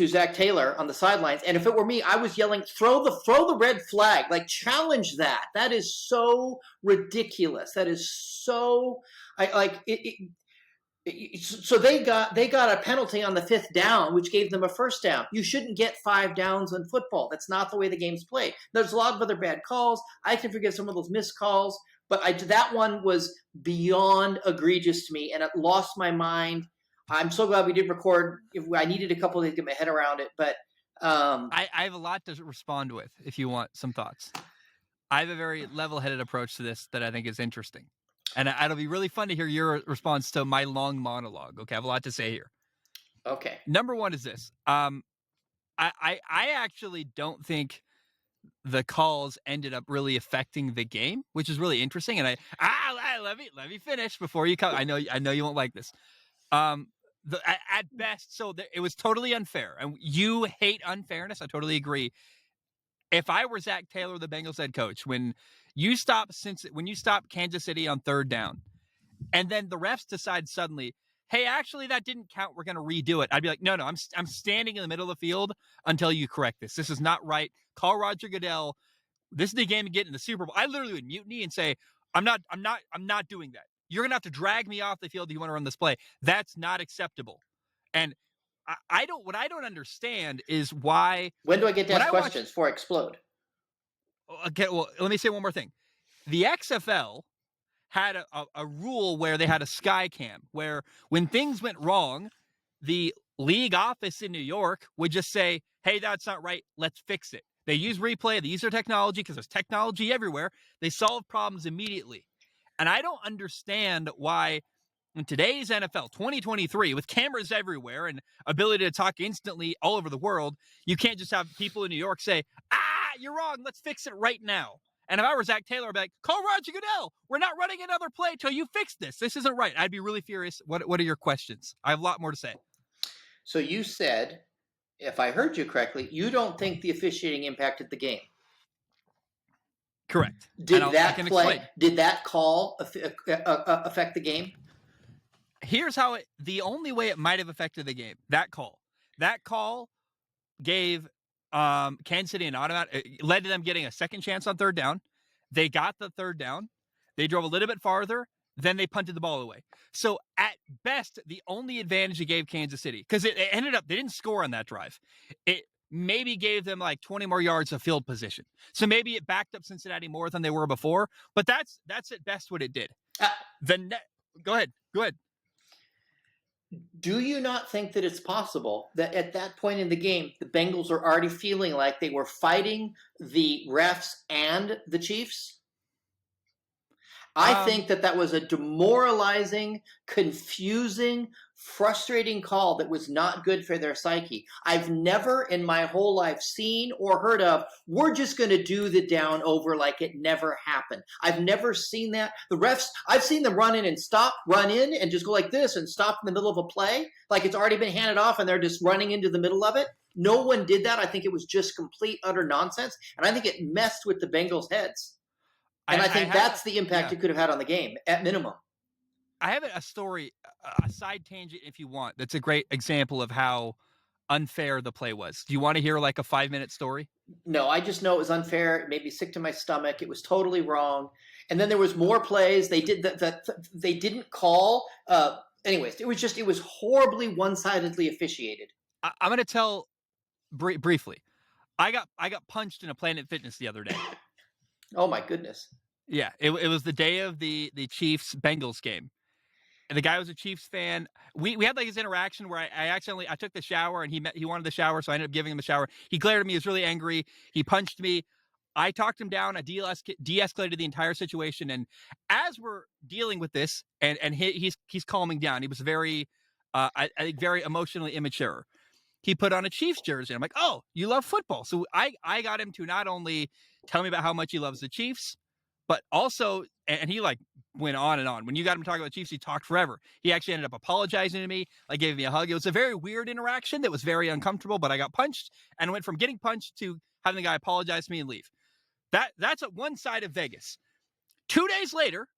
Zach Taylor on the sidelines, and if it were me, I was yelling, "Throw the red flag! Like, challenge that! That is so ridiculous. That is so so they got a penalty on the 5th down, which gave them a first down. You shouldn't get 5 downs in football. That's not the way the game's played. There's a lot of other bad calls. I can forgive some of those missed calls, but that one was beyond egregious to me, and it lost my mind. I'm so glad we did record. I needed a couple of days to get my head around it, but I have a lot to respond with if you want some thoughts. I have a very level-headed approach to this that I think is interesting. And it'll be really fun to hear your response to my long monologue. Okay, I have a lot to say here. Okay. Number one is this. I actually don't think the calls ended up really affecting the game, which is really interesting. And let me finish before you come. I know you won't like this. At best, so it was totally unfair, and you hate unfairness. I totally agree. If I were Zach Taylor, the Bengals head coach, when you stop Kansas City on 3rd down, and then the refs decide suddenly, hey, actually that didn't count, we're going to redo it. I'd be like, no, I'm standing in the middle of the field until you correct this. This is not right. Call Roger Goodell. This is the game to get in the Super Bowl. I literally would mutiny and say, I'm not doing that. You're going to have to drag me off the field if you want to run this play. That's not acceptable. And what I don't understand is why. When do I get to ask questions before I explode? Okay, well, let me say one more thing. The XFL had a rule where they had a sky cam, where when things went wrong, the league office in New York would just say, hey, that's not right. Let's fix it. They use replay. They use their technology because there's technology everywhere. They solve problems immediately. And I don't understand why in today's NFL 2023, with cameras everywhere and ability to talk instantly all over the world, you can't just have people in New York say, you're wrong. Let's fix it right now. And if I were Zach Taylor, I'd be like, call Roger Goodell. We're not running another play until you fix this. This isn't right. I'd be really furious. What are your questions? I have a lot more to say. So you said, if I heard you correctly, you don't think the officiating impacted the game. Correct. Did that call affect the game? Here's how the only way it might have affected the game, that call gave Kansas City an automatic, led to them getting a second chance on 3rd down. They got the 3rd down. They drove a little bit farther. then they punted the ball away. So at best, the only advantage it gave Kansas City, because it ended up, they didn't score on that drive. It maybe gave them like 20 more yards of field position. So maybe it backed up Cincinnati more than they were before, but that's at best what it did. Uh, Go ahead. do you not think that it's possible that at that point in the game, the Bengals are already feeling like they were fighting the refs and the Chiefs? I think that was a demoralizing, confusing, frustrating call that was not good for their psyche. I've never in my whole life seen or heard of, we're just going to do the down over like it never happened. I've never seen that. The refs, I've seen them run in and stop, run in and just go like this and stop in the middle of a play, like it's already been handed off and they're just running into the middle of it. No one did that. I think it was just complete, utter nonsense. And I think it messed with the Bengals' heads. And I think that's the impact it could have had on the game, at minimum. I have a story, a side tangent if you want, that's a great example of how unfair the play was. Do you want to hear like a 5-minute story? No, I just know it was unfair. It made me sick to my stomach. It was totally wrong. And then there was more plays. They did that. They didn't call. Anyways, it was horribly one-sidedly officiated. I'm going to tell briefly. I got punched in a Planet Fitness the other day. Oh my goodness. Yeah, it was the day of the Chiefs Bengals game. And the guy was a Chiefs fan. We had like this interaction where I took the shower and he wanted the shower, so I ended up giving him the shower. He glared at me, he was really angry. He punched me. I talked him down. I de-escalated the entire situation. And as we're dealing with this, and he's calming down. He was very, I think, very emotionally immature. He put on a Chiefs jersey. I'm like, oh, you love football. So I got him to not only tell me about how much he loves the Chiefs, but also, and he like went on and on. When you got him talking about the Chiefs, he talked forever. He actually ended up apologizing to me, like gave me a hug. It was a very weird interaction that was very uncomfortable, but I got punched and went from getting punched to having the guy apologize to me and leave. That's at one side of Vegas. 2 days later,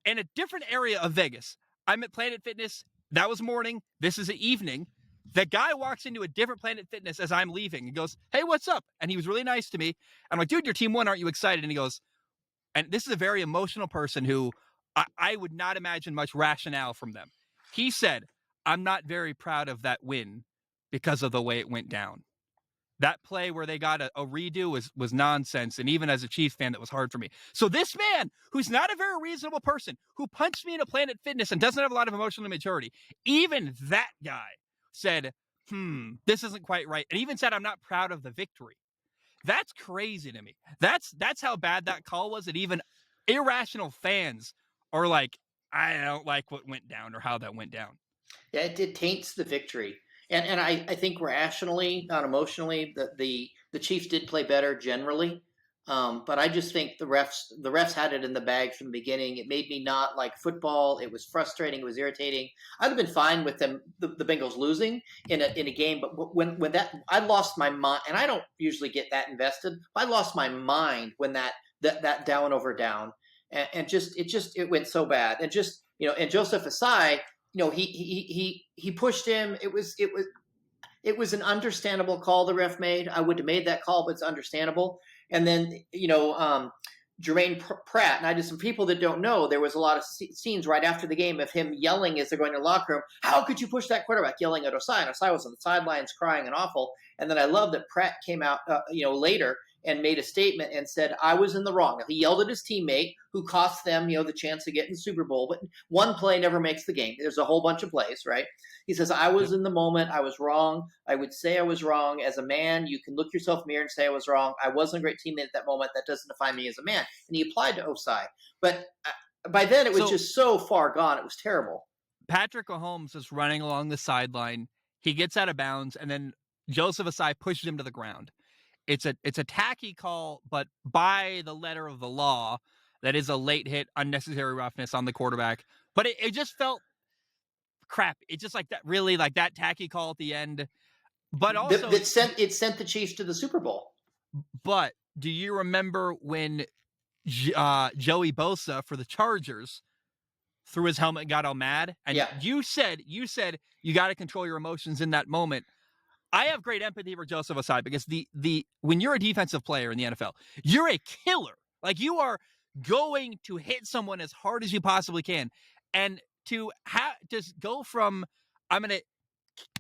in a different area of Vegas, I'm at Planet Fitness. That was morning. This is the evening. The guy walks into a different Planet Fitness as I'm leaving and goes, hey, what's up? And he was really nice to me. I'm like, dude, your team won. Aren't you excited? And he goes, and this is a very emotional person who I would not imagine much rationale from them. He said, I'm not very proud of that win because of the way it went down. That play where they got a redo was nonsense. And even as a Chiefs fan, that was hard for me. So this man, who's not a very reasonable person, who punched me in a Planet Fitness and doesn't have a lot of emotional maturity, even that guy said, this isn't quite right. And even said, I'm not proud of the victory. That's crazy to me. That's how bad that call was. And even irrational fans are like, I don't like what went down or how that went down. Yeah, it taints the victory. And I think rationally, not emotionally, the Chiefs did play better generally. But I just think the refs had it in the bag from the beginning. It made me not like football. It was frustrating. It was irritating. I'd have been fine with them, the Bengals losing in a game. But when that, I lost my mind, and I don't usually get that invested. I lost my mind when that down over down, and it went so bad. And just, and Joseph Asai, he pushed him. It was an understandable call the ref made. I would have made that call, but it's understandable. And then, Jermaine Pratt, and I just, some people that don't know, there was a lot of scenes right after the game of him yelling as they're going to the locker room, how could you push that quarterback, yelling at Osai? And Osai was on the sidelines crying and awful. And then I love that Pratt came out, later and made a statement and said, I was in the wrong. He yelled at his teammate who cost them, the chance to get in the Super Bowl. But one play never makes the game. There's a whole bunch of plays, right? He says, I was in the moment. I was wrong. I would say I was wrong. As a man, you can look yourself in the mirror and say I was wrong. I wasn't a great teammate at that moment. That doesn't define me as a man. And he applied to Osai. But by then, it was just so far gone. It was terrible. Patrick Mahomes is running along the sideline. He gets out of bounds, and then Joseph Asai pushes him to the ground. It's a tacky call, but by the letter of the law, that is a late hit, unnecessary roughness on the quarterback. But it just felt crap. It's just like that, really, like that tacky call at the end. But also, it sent the Chiefs to the Super Bowl. But do you remember when Joey Bosa for the Chargers threw his helmet and got all mad? And you said you got to control your emotions in that moment. I have great empathy for Joseph Asai because when you're a defensive player in the NFL, you're a killer. Like, you are going to hit someone as hard as you possibly can. And to just go from, I'm going to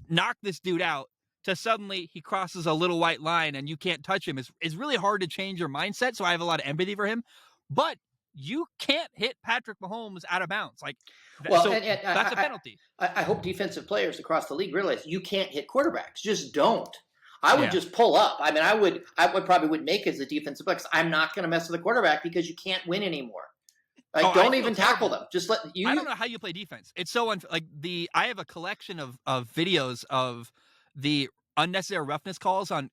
knock this dude out, to suddenly he crosses a little white line and you can't touch him is really hard to change your mindset. So I have a lot of empathy for him. But you can't hit Patrick Mahomes out of bounds. Like, Well, so and that's a penalty. I hope defensive players across the league realize you can't hit quarterbacks. Just don't. I would Yeah. just pull up. I mean, I would probably would make as a defensive player because I'm not going to mess with the quarterback because you can't win anymore. Like, don't even tackle them. Just let you. I don't know how you play defense. It's so I have a collection of videos of the unnecessary roughness calls on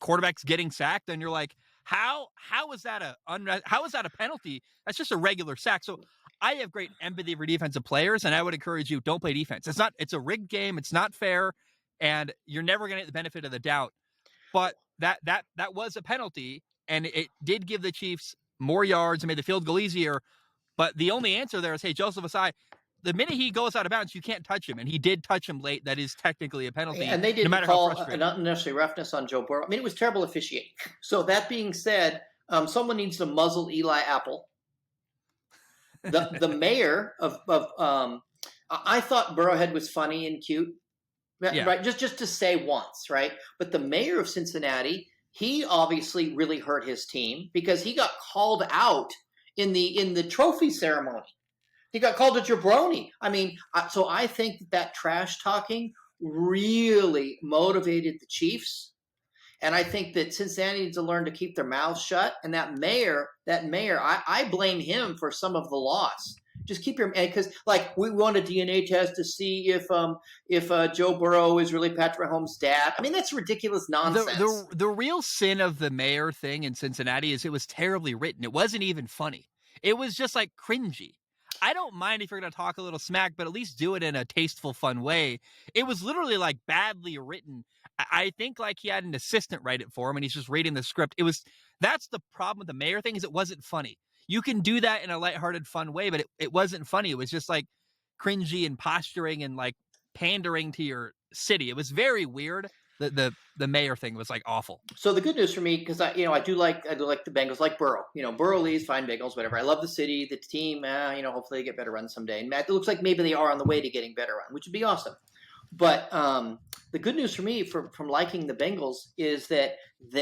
quarterbacks getting sacked, and you're like, how is that a penalty? That's just a regular sack. So I have great empathy for defensive players, and I would encourage you, don't play defense. It's a rigged game. It's not fair, and you're never going to get the benefit of the doubt. But that was a penalty, and it did give the Chiefs more yards and made the field goal easier. But the only answer there is, hey, Joseph Asai, the minute he goes out of bounds, you can't touch him. And he did touch him late. That is technically a penalty. And they didn't no matter call how frustrating. an unnecessary roughness on Joe Burrow. I mean, it was terrible officiating. So that being said, someone needs to muzzle Eli Apple. The mayor of I thought Burrowhead was funny and cute, Yeah. right? Just to say once, right? But the mayor of Cincinnati, he obviously really hurt his team because he got called out in the trophy ceremony. He got called a jabroni. I mean, so I think that trash talking really motivated the Chiefs. And I think that Cincinnati needs to learn to keep their mouths shut. And that mayor, I blame him for some of the loss. Just keep your, because like we want a DNA test to see if Joe Burrow is really Patrick Mahomes' dad. I mean, that's ridiculous nonsense. The real sin of the mayor thing in Cincinnati is it was terribly written. It wasn't even funny. It was just like cringy. I don't mind if you're going to talk a little smack, but at least do it in a tasteful, fun way. It was literally like badly written. I think like he had an assistant write it for him and he's just reading the script. That's the problem with the mayor thing, is it wasn't funny. You can do that in a lighthearted, fun way, but it wasn't funny. It was just like cringy and posturing and like pandering to your city. It was very weird. The mayor thing was like awful. So the good news for me, because I do like the Bengals, like Burrow. Burrow leaves, fine, Bengals, whatever. I love the city, the team. Hopefully they get better run someday. And it looks like maybe they are on the way to getting better run, which would be awesome. But the good news for me from liking the Bengals is that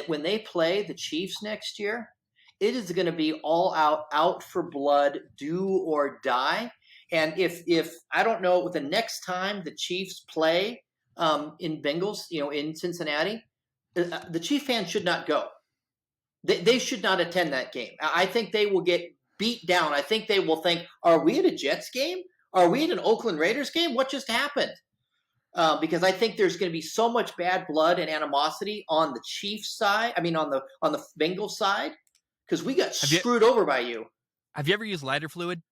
when they play the Chiefs next year, it is going to be all out for blood, do or die. And if I don't know, the next time the Chiefs play in Bengals, in Cincinnati, the Chief fans should not go. They should not attend that game. I think they will get beat down. I think they will think, are we at a Jets game? Are we at an Oakland Raiders game? What just happened? Because I think there's going to be so much bad blood and animosity on the Chiefs side. I mean, on the Bengals side, because we got screwed over by you. Have you ever used lighter fluid?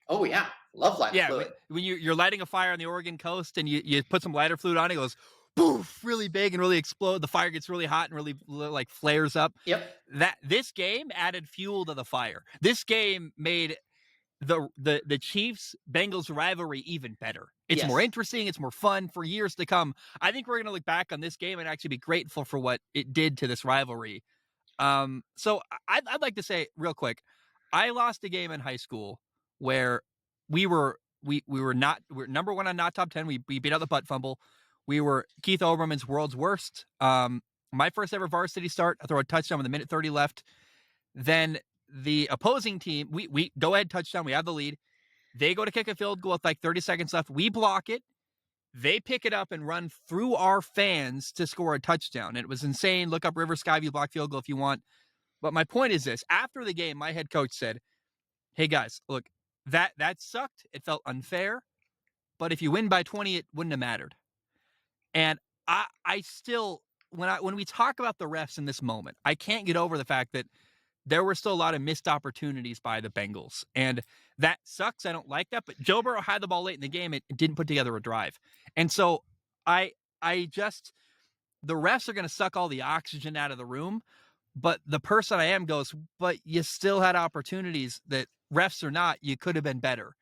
Oh yeah, love lighter fluid. When you're lighting a fire on the Oregon coast and you put some lighter fluid on, it goes poof, really big and really explode. The fire gets really hot and really like flares up. Yep. This game added fuel to the fire. This game made the Chiefs Bengals rivalry even better. It's more interesting. It's more fun for years to come. I think we're going to look back on this game and actually be grateful for what it did to this rivalry. So I'd like to say real quick, I lost a game in high school where we were number one on not top 10. We beat out the butt fumble. We were Keith Olbermann's world's worst. My first ever varsity start, I throw a touchdown with a minute 30 left. Then the opposing team, we go ahead touchdown. We have the lead. They go to kick a field goal with like 30 seconds left. We block it. They pick it up and run through our fans to score a touchdown. And it was insane. Look up River Skyview block field goal if you want. But my point is this. After the game, my head coach said, hey guys, look, that sucked. It felt unfair. But if you win by 20, it wouldn't have mattered. And I still, when we talk about the refs in this moment, I can't get over the fact that there were still a lot of missed opportunities by the Bengals. And that sucks. I don't like that. But Joe Burrow had the ball late in the game. It didn't put together a drive. And so the refs are going to suck all the oxygen out of the room. But the person I am goes, but you still had opportunities that refs or not, you could have been better.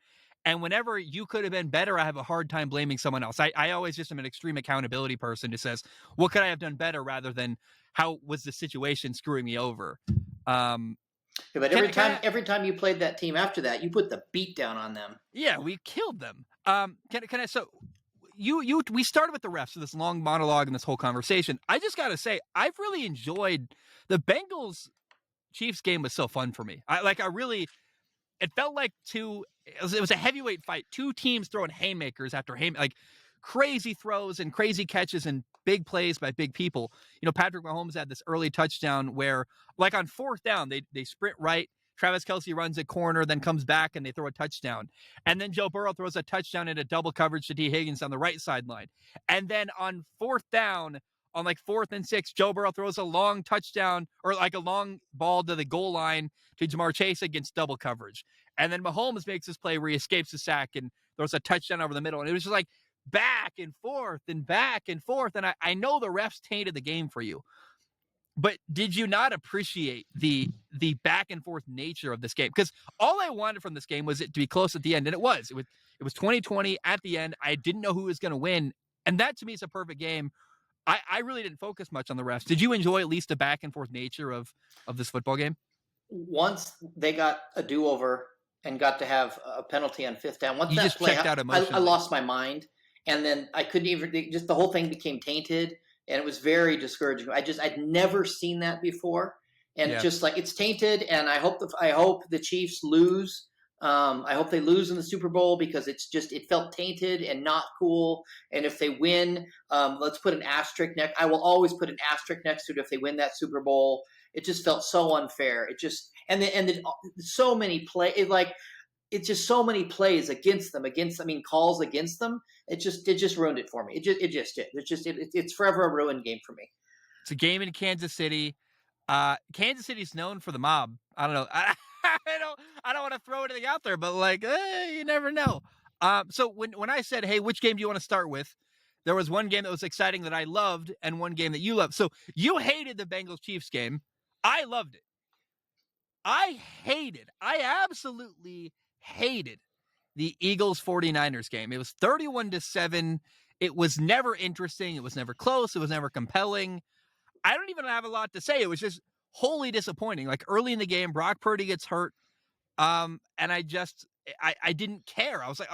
And whenever you could have been better, I have a hard time blaming someone else. I always just am an extreme accountability person who says, what could I have done better rather than how was the situation screwing me over? Yeah, but Can I? every time you played that team after that, you put the beat down on them. Yeah, we killed them. Can I? So we started with the refs for this long monologue and this whole conversation. I just got to say, I've really enjoyed the Bengals Chiefs game. Was so fun for me. I really. It felt like it was a heavyweight fight. Two teams throwing haymakers after like crazy throws and crazy catches and big plays by big people. Patrick Mahomes had this early touchdown where, like on fourth down, they sprint right. Travis Kelce runs a corner, then comes back and they throw a touchdown. And then Joe Burrow throws a touchdown in a double coverage to T. Higgins on the right sideline. And then on fourth down, on like 4th and 6, Joe Burrow throws a long touchdown or like a long ball to the goal line to Jamar Chase against double coverage. And then Mahomes makes this play where he escapes the sack and throws a touchdown over the middle. And it was just like back and forth and back and forth. And I know the refs tainted the game for you, but did you not appreciate the back and forth nature of this game? Because all I wanted from this game was it to be close at the end, and it was. It was 2020 at the end. I didn't know who was going to win, and that to me is a perfect game. I really didn't focus much on the refs. Did you enjoy at least the back and forth nature of this football game? Once they got a do-over and got to have a penalty on 5th down, once You that just play, checked out I emotionally. lost my mind, and then I couldn't even. Just the whole thing became tainted, and it was very discouraging. I'd never seen that before, and Yeah. just like it's tainted. And I hope the Chiefs lose. I hope they lose in the Super Bowl because it felt tainted and not cool. And if they win, let's put an asterisk next. I will always put an asterisk next to it if they win that Super Bowl. It just felt so unfair. It just so many it's just so many plays against them. Calls against them. It just ruined it for me. It just did. It's forever a ruined game for me. It's a game in Kansas City. Kansas City's known for the mob. I don't know. I don't want to throw anything out there, but like, you never know. So when I said, hey, which game do you want to start with? There was one game that was exciting that I loved and one game that you loved. So you hated the Bengals Chiefs game. I loved it. I absolutely hated the Eagles 49ers game. It was 31-7. It was never interesting. It was never close. It was never compelling. I don't even have a lot to say. It was just wholly disappointing. Like early in the game, Brock Purdy gets hurt. And I didn't care. I was like,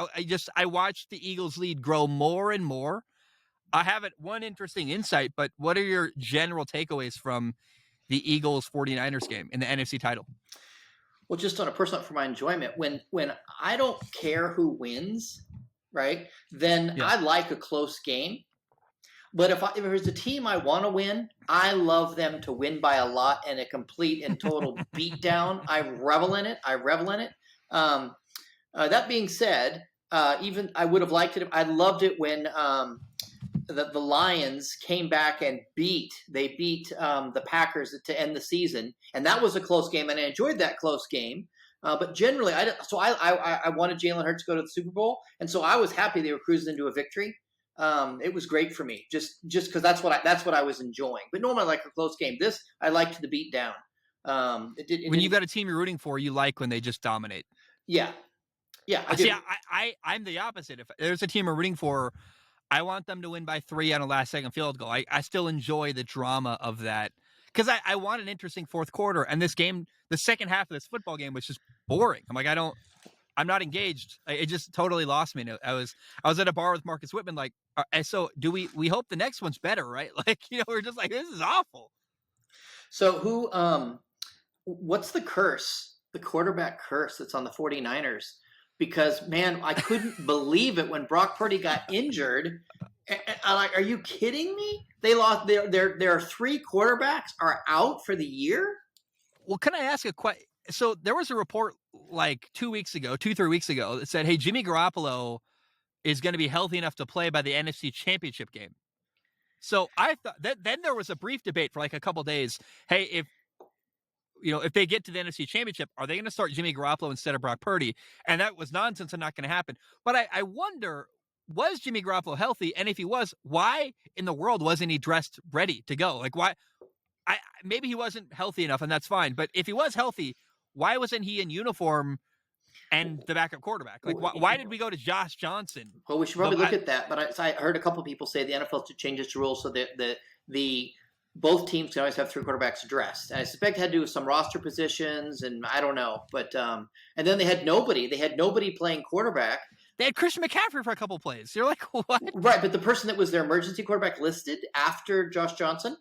I watched the Eagles lead grow more and more. I haven't one interesting insight, but what are your general takeaways from the Eagles 49ers game in the NFC title? Well, just on a personal for my enjoyment, when I don't care who wins, right? Then Yeah. I like a close game. But if there's a team I want to win, I love them to win by a lot and a complete and total beatdown. I revel in it. That being said, even I would have liked it. I loved it when the Lions came back and beat the Packers to end the season, and that was a close game, and I enjoyed that close game. But generally, I wanted Jalen Hurts to go to the Super Bowl, and so I was happy they were cruising into a victory. It was great for me, just because that's what I was enjoying. But normally, I like a close game. This I liked the beat down. When you've got a team you're rooting for, you like when they just dominate. Yeah, I See, did. I'm the opposite. If there's a team I'm rooting for, I want them to win by 3 on a last-second field goal. I still enjoy the drama of that because I want an interesting fourth quarter. And this game, the second half of this football game was just boring. I'm like, I'm not engaged. It just totally lost me. I was at a bar with Marcus Whitman. Like, so do we hope the next one's better, right? Like, we're just like, this is awful. So what's the curse, the quarterback curse that's on the 49ers? Because, man, I couldn't believe it when Brock Purdy got injured. I'm like, are you kidding me? They lost. Their 3 quarterbacks are out for the year. Well, can I ask a question? So there was a report like 3 weeks ago that said, hey, Jimmy Garoppolo is going to be healthy enough to play by the NFC Championship game. So I thought that then there was a brief debate for like a couple days. Hey, if they get to the NFC Championship, are they going to start Jimmy Garoppolo instead of Brock Purdy? And that was nonsense and not going to happen. But I wonder, was Jimmy Garoppolo healthy? And if he was, why in the world wasn't he dressed ready to go? Like, why? Maybe he wasn't healthy enough, and that's fine. But if he was healthy, why wasn't he in uniform and the backup quarterback? Like, why did we go to Josh Johnson? Well, we should probably look at that. But I heard a couple of people say the NFL should change its rules so that the both teams can always have three quarterbacks dressed. And I suspect it had to do with some roster positions, and I don't know. But and then they had nobody. They had nobody playing quarterback. They had Christian McCaffrey for a couple plays. You're like, what? Right, but the person that was their emergency quarterback listed after Josh Johnson,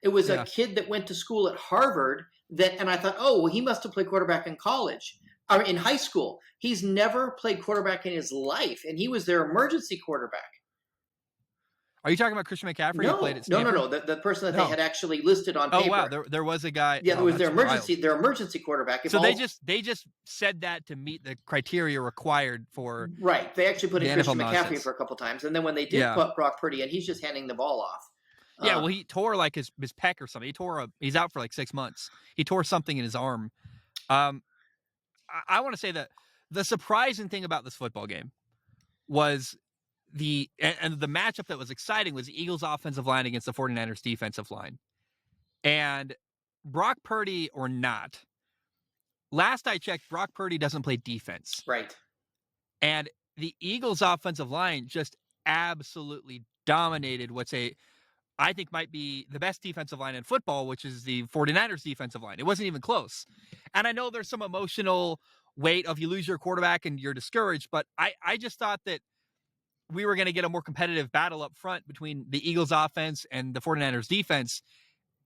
it was a Yeah. kid that went to school at Harvard. And I thought, oh, well, he must have played quarterback in college or in high school. He's never played quarterback in his life, and he was their emergency quarterback. Are you talking about Christian McCaffrey who played No, at no, no, Stanford? no. The person that they No. had actually listed on Oh paper. wow, there was a guy. Yeah, it Oh, was that's wild. their emergency quarterback. So they just said that to meet the criteria required for right. They actually put in the Christian NFL McCaffrey nonsense. for a couple times, and then when they did Yeah. put Brock Purdy in, he's just handing the ball off. Yeah, well, he tore like his pec or something. He's out for like 6 months. He tore something in his arm. I want to say that the surprising thing about this football game was the matchup that was exciting was the Eagles offensive line against the 49ers defensive line. And Brock Purdy or not, last I checked, Brock Purdy doesn't play defense. Right. And the Eagles offensive line just absolutely dominated I think might be the best defensive line in football, which is the 49ers defensive line. It wasn't even close. And I know there's some emotional weight of you lose your quarterback and you're discouraged, but I just thought that we were going to get a more competitive battle up front between the Eagles offense and the 49ers defense.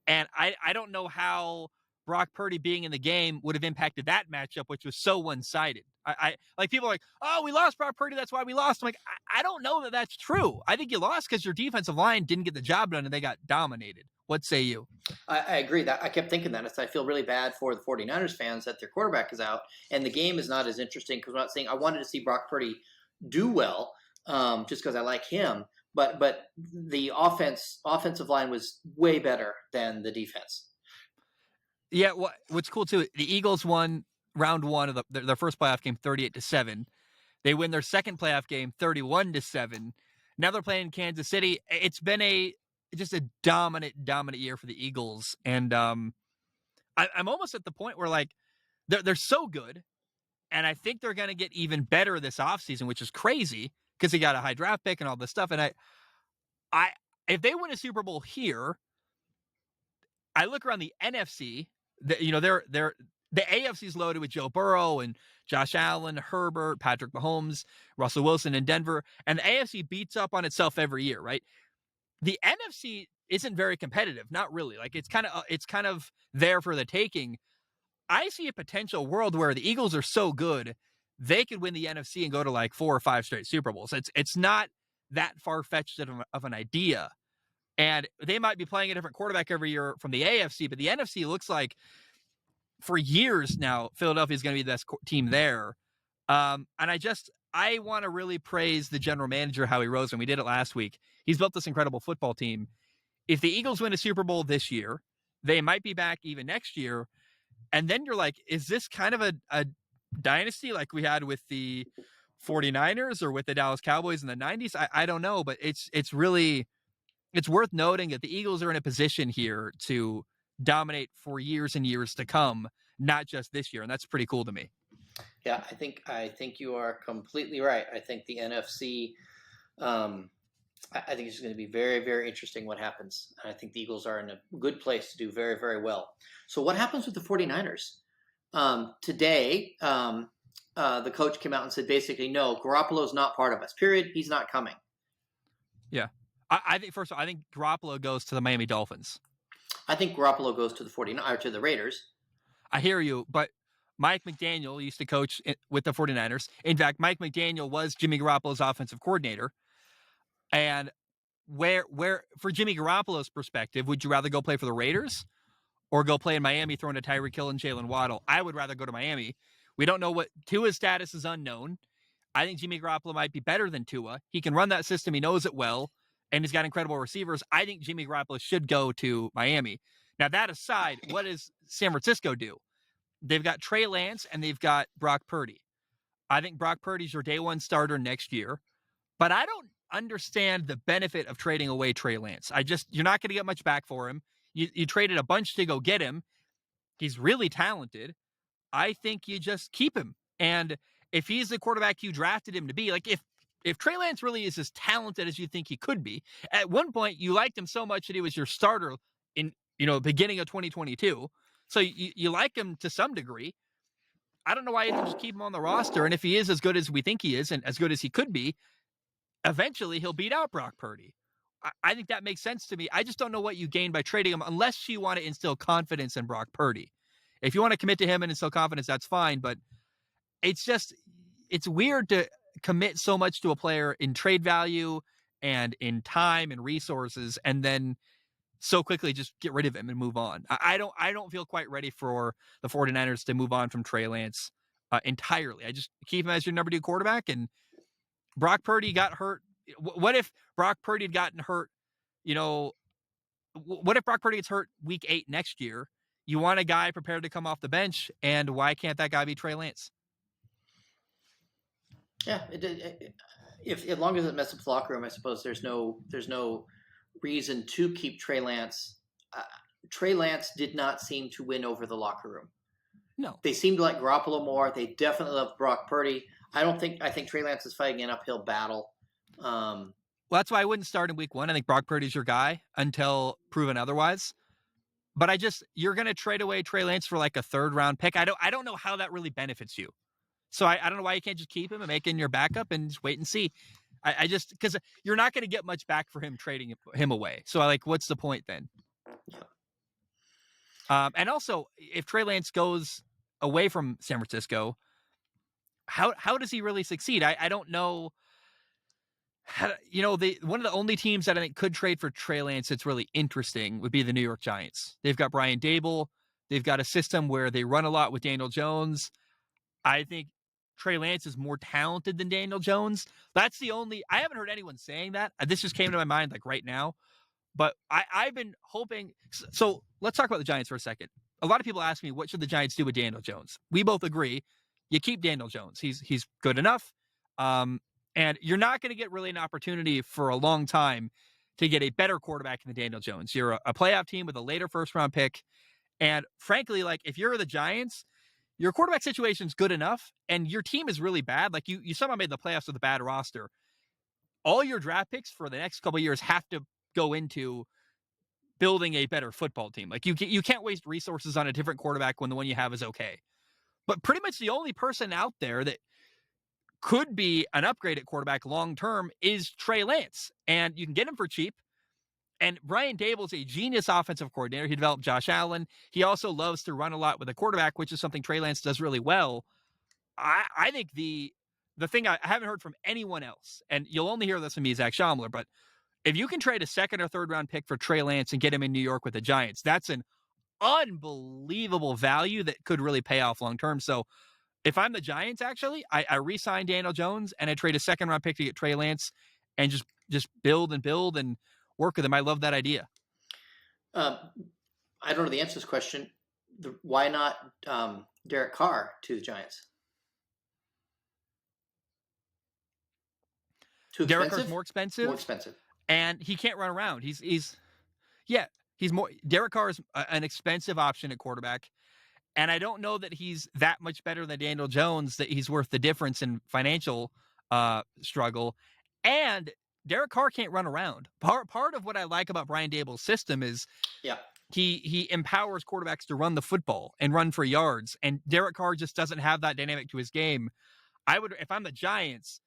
And I don't know how Brock Purdy being in the game would have impacted that matchup, which was so one-sided. I like people are like, oh, we lost Brock Purdy, that's why we lost. I'm like, I don't know that that's true. I think you lost because your defensive line didn't get the job done and they got dominated. What say you? I agree that I kept thinking that. I feel really bad for the 49ers fans that their quarterback is out and the game is not as interesting because I'm not saying I wanted to see Brock Purdy do well just because I like him. But the offensive line was way better than the defense. Yeah, what's cool too, the Eagles won round one of their first playoff game 38-7. They win their second playoff game 31-7. Now they're playing Kansas City. It's been just a dominant year for the Eagles. And I'm almost at the point where like they're so good. And I think they're going to get even better this offseason, which is crazy because they got a high draft pick and all this stuff. And I if they win a Super Bowl here, I look around the NFC, they're the AFC's loaded with Joe Burrow and Josh Allen, Herbert, Patrick Mahomes, Russell Wilson in Denver, and the AFC beats up on itself every year, right? The NFC isn't very competitive, not really. Like it's kind of there for the taking. I see a potential world where the Eagles are so good they could win the NFC and go to like 4 or 5 straight Super Bowls. It's not that far-fetched of an idea. And they might be playing a different quarterback every year from the AFC, but the NFC looks like for years now, Philadelphia is going to be the best team there. And I want to really praise the general manager, Howie Roseman. We did it last week. He's built this incredible football team. If the Eagles win a Super Bowl this year, they might be back even next year. And then you're like, is this kind of a dynasty like we had with the 49ers or with the Dallas Cowboys in the 90s? I don't know, but it's worth noting that the Eagles are in a position here to dominate for years and years to come, not just this year. And that's pretty cool to me. Yeah, I think you are completely right. I think the NFC, I think it's going to be very, very interesting what happens. I think the Eagles are in a good place to do very, very well. So what happens with the 49ers? Today, the coach came out and said basically, no, Garoppolo's not part of us, period. He's not coming. Yeah. I think, first of all, I think Garoppolo goes to the Miami Dolphins. I think Garoppolo goes to the 49ers, or to the Raiders. I hear you, but Mike McDaniel used to coach with the 49ers. In fact, Mike McDaniel was Jimmy Garoppolo's offensive coordinator. And where for Jimmy Garoppolo's perspective, would you rather go play for the Raiders or go play in Miami throwing to Tyreek Hill and Jalen Waddle? I would rather go to Miami. We don't know what Tua's status is unknown. I think Jimmy Garoppolo might be better than Tua. He can run that system. He knows it well, and he's got incredible receivers. I think Jimmy Garoppolo should go to Miami. Now, that aside, what does San Francisco do? They've got Trey Lance and they've got Brock Purdy. I think Brock Purdy's your day one starter next year, but I don't understand the benefit of trading away Trey Lance. You're not going to get much back for him. You traded a bunch to go get him. He's really talented. I think you just keep him. And if he's the quarterback you drafted him to be, like if Trey Lance really is as talented as you think he could be, at one point you liked him so much that he was your starter in beginning of 2022. So you like him to some degree. I don't know why you didn't just keep him on the roster. And if he is as good as we think he is, and as good as he could be, eventually he'll beat out Brock Purdy. I think that makes sense to me. I just don't know what you gain by trading him, unless you want to instill confidence in Brock Purdy. If you want to commit to him and instill confidence, that's fine. But it's weird to commit so much to a player in trade value and in time and resources, and then so quickly just get rid of him and move on. I don't feel quite ready for the 49ers to move on from Trey Lance entirely. I just keep him as your number 2 quarterback, and Brock Purdy got hurt. What if Brock Purdy had gotten hurt? What if Brock Purdy gets hurt week 8 next year? You want a guy prepared to come off the bench, and why can't that guy be Trey Lance? Yeah, if as long as it messes up the locker room, I suppose there's no reason to keep Trey Lance. Trey Lance did not seem to win over the locker room. No, they seemed to like Garoppolo more. They definitely love Brock Purdy. I think Trey Lance is fighting an uphill battle. Well, that's why I wouldn't start in week 1. I think Brock Purdy's your guy until proven otherwise. But you're going to trade away Trey Lance for like a 3rd round pick. I don't know how that really benefits you. So I don't know why you can't just keep him and make him your backup and just wait and see. I just, because you're not going to get much back for him trading him away. So what's the point then? And also, if Trey Lance goes away from San Francisco, how does he really succeed? I don't know. One of the only teams that I think could trade for Trey Lance that's really interesting would be the New York Giants. They've got Brian Dable. They've got a system where they run a lot with Daniel Jones. I think Trey Lance is more talented than Daniel Jones. That's the only. I haven't heard anyone saying that. This just came to my mind right now. But I've been hoping. So let's talk about the Giants for a second. A lot of people ask me, what should the Giants do with Daniel Jones? We both agree. You keep Daniel Jones. He's good enough. And you're not going to get really an opportunity for a long time to get a better quarterback than Daniel Jones. You're a playoff team with a later 1st round pick. And frankly, if you're the Giants, your quarterback situation is good enough and your team is really bad. You somehow made the playoffs with a bad roster. All your draft picks for the next couple of years have to go into building a better football team. You can't waste resources on a different quarterback when the one you have is okay. But pretty much the only person out there that could be an upgrade at quarterback long-term is Trey Lance. And you can get him for cheap. And Brian Dable's a genius offensive coordinator. He developed Josh Allen. He also loves to run a lot with a quarterback, which is something Trey Lance does really well. I think the thing I haven't heard from anyone else, and you'll only hear this from me, Zach Shomler, but if you can trade a 2nd or 3rd round pick for Trey Lance and get him in New York with the Giants, that's an unbelievable value that could really pay off long-term. So if I'm the Giants, actually, I re-sign Daniel Jones and I trade a 2nd round pick to get Trey Lance and just build and work with him. I love that idea. I don't know the answer to this question. Why not Derek Carr to the Giants? Too expensive? Derek Carr's more expensive. More expensive. And he can't run around. He's more. Derek Carr is an expensive option at quarterback. And I don't know that he's that much better than Daniel Jones, that he's worth the difference in financial struggle. And Derek Carr can't run around. Part of what I like about Brian Dable's system is he empowers quarterbacks to run the football and run for yards. And Derek Carr just doesn't have that dynamic to his game. If I'm the Giants,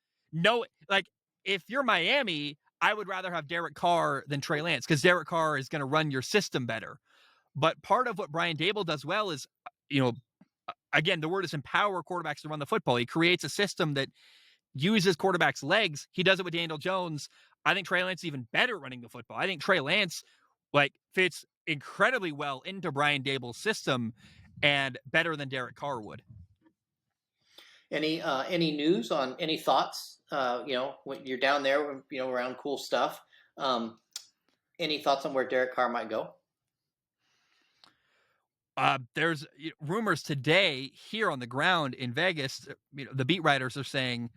if you're Miami, I would rather have Derek Carr than Trey Lance because Derek Carr is going to run your system better. But part of what Brian Dable does well is, again, the word is empower quarterbacks to run the football. He creates a system that uses quarterbacks' legs. He does it with Daniel Jones. I think Trey Lance is even better running the football. I think Trey Lance fits incredibly well into Brian Dable's system and better than Derek Carr would. Any news on any thoughts? When you're down there, around cool stuff. Any thoughts on where Derek Carr might go? There's rumors today here on the ground in Vegas. The beat writers are saying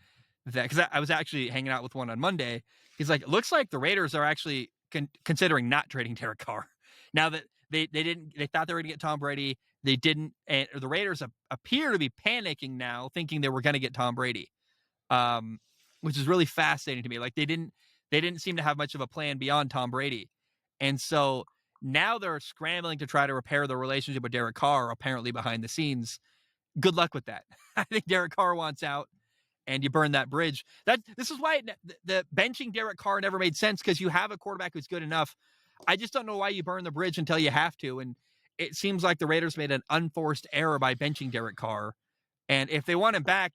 that, because I was actually hanging out with one on Monday. He's like, it looks like the Raiders are actually considering not trading Derek Carr. Now that they thought they were going to get Tom Brady. They didn't. And the Raiders appear to be panicking now, thinking they were going to get Tom Brady, which is really fascinating to me. They didn't seem to have much of a plan beyond Tom Brady. And so Now they're scrambling to try to repair the relationship with Derek Carr, apparently behind the scenes. Good luck with that. I think Derek Carr wants out, and you burn that bridge. This is why the benching Derek Carr never made sense, because you have a quarterback who's good enough. I just don't know why you burn the bridge until you have to, and it seems like the Raiders made an unforced error by benching Derek Carr. And if they want him back,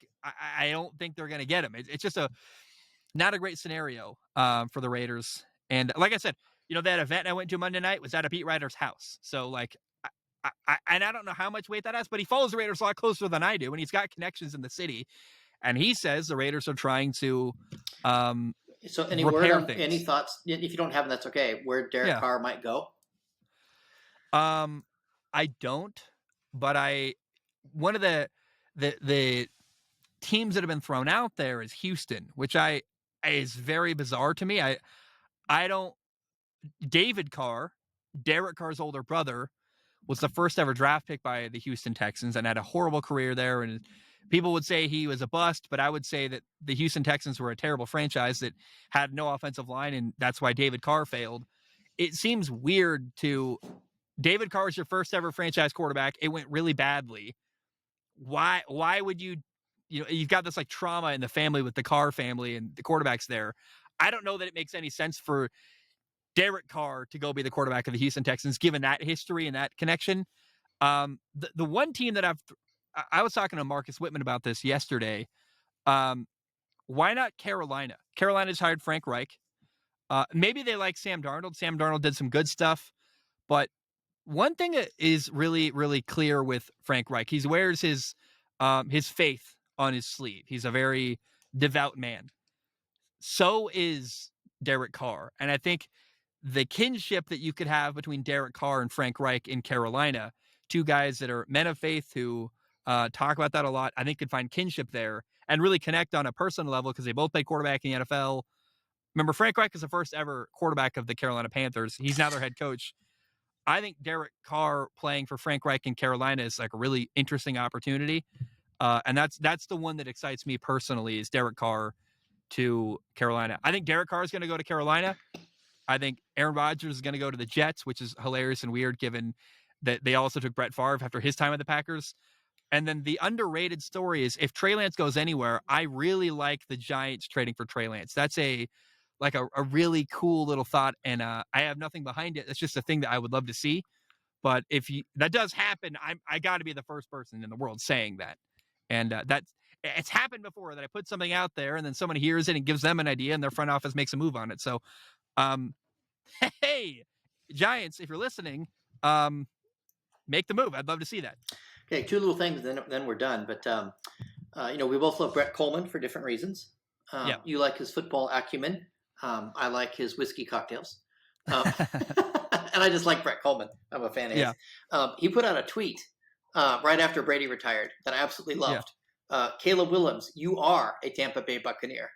I don't think they're going to get him. It's just not a great scenario for the Raiders. And like I said, that event I went to Monday night was at a beat writer's house. So like, and I don't know how much weight that has, but he follows the Raiders a lot closer than I do, and he's got connections in the city. And he says the Raiders are trying to So any word repair on things. any thoughts? If you don't have them, that's okay. Where Derek Carr might go? I don't, but one of the teams that have been thrown out there is Houston, which is very bizarre to me. I don't. David Carr, Derek Carr's older brother, was the first ever draft pick by the Houston Texans and had a horrible career there. And people would say he was a bust, but I would say that the Houston Texans were a terrible franchise that had no offensive line, and that's why David Carr failed. It seems weird to David Carr was your first ever franchise quarterback. It went really badly. Why would you've got this like trauma in the family with the Carr family and the quarterbacks there. I don't know that it makes any sense for Derek Carr to go be the quarterback of the Houston Texans, given that history and that connection. The one team that I was talking to Marcus Whitman about this yesterday. Why not Carolina? Carolina's hired Frank Reich. Maybe they like Sam Darnold. Sam Darnold did some good stuff, but one thing that is really, really clear with Frank Reich, he wears his faith on his sleeve. He's a very devout man. So is Derek Carr. And I think the kinship that you could have between Derek Carr and Frank Reich in Carolina, two guys that are men of faith who talk about that a lot, I think could find kinship there and really connect on a personal level because they both played quarterback in the NFL. Remember, Frank Reich is the first ever quarterback of the Carolina Panthers. He's now their head coach. I think Derek Carr playing for Frank Reich in Carolina is like a really interesting opportunity. And that's the one that excites me personally is Derek Carr to Carolina. I think Derek Carr is going to go to Carolina. I think Aaron Rodgers is going to go to the Jets, which is hilarious and weird given that they also took Brett Favre after his time at the Packers. And then the underrated story is if Trey Lance goes anywhere, I really like the Giants trading for Trey Lance. That's a really cool little thought, and I have nothing behind it. It's just a thing that I would love to see. But if that does happen, I got to be the first person in the world saying that. And it's happened before that I put something out there and then someone hears it and gives them an idea and their front office makes a move on it. So, hey, Giants, if you're listening, make the move. I'd love to see that. Okay, two little things, then we're done. But we both love Brett Coleman for different reasons. You like his football acumen. I like his whiskey cocktails. And I just like Brett Coleman. I'm a fan of his. He put out a tweet right after Brady retired that I absolutely loved. Caleb Williams, you are a Tampa Bay Buccaneer.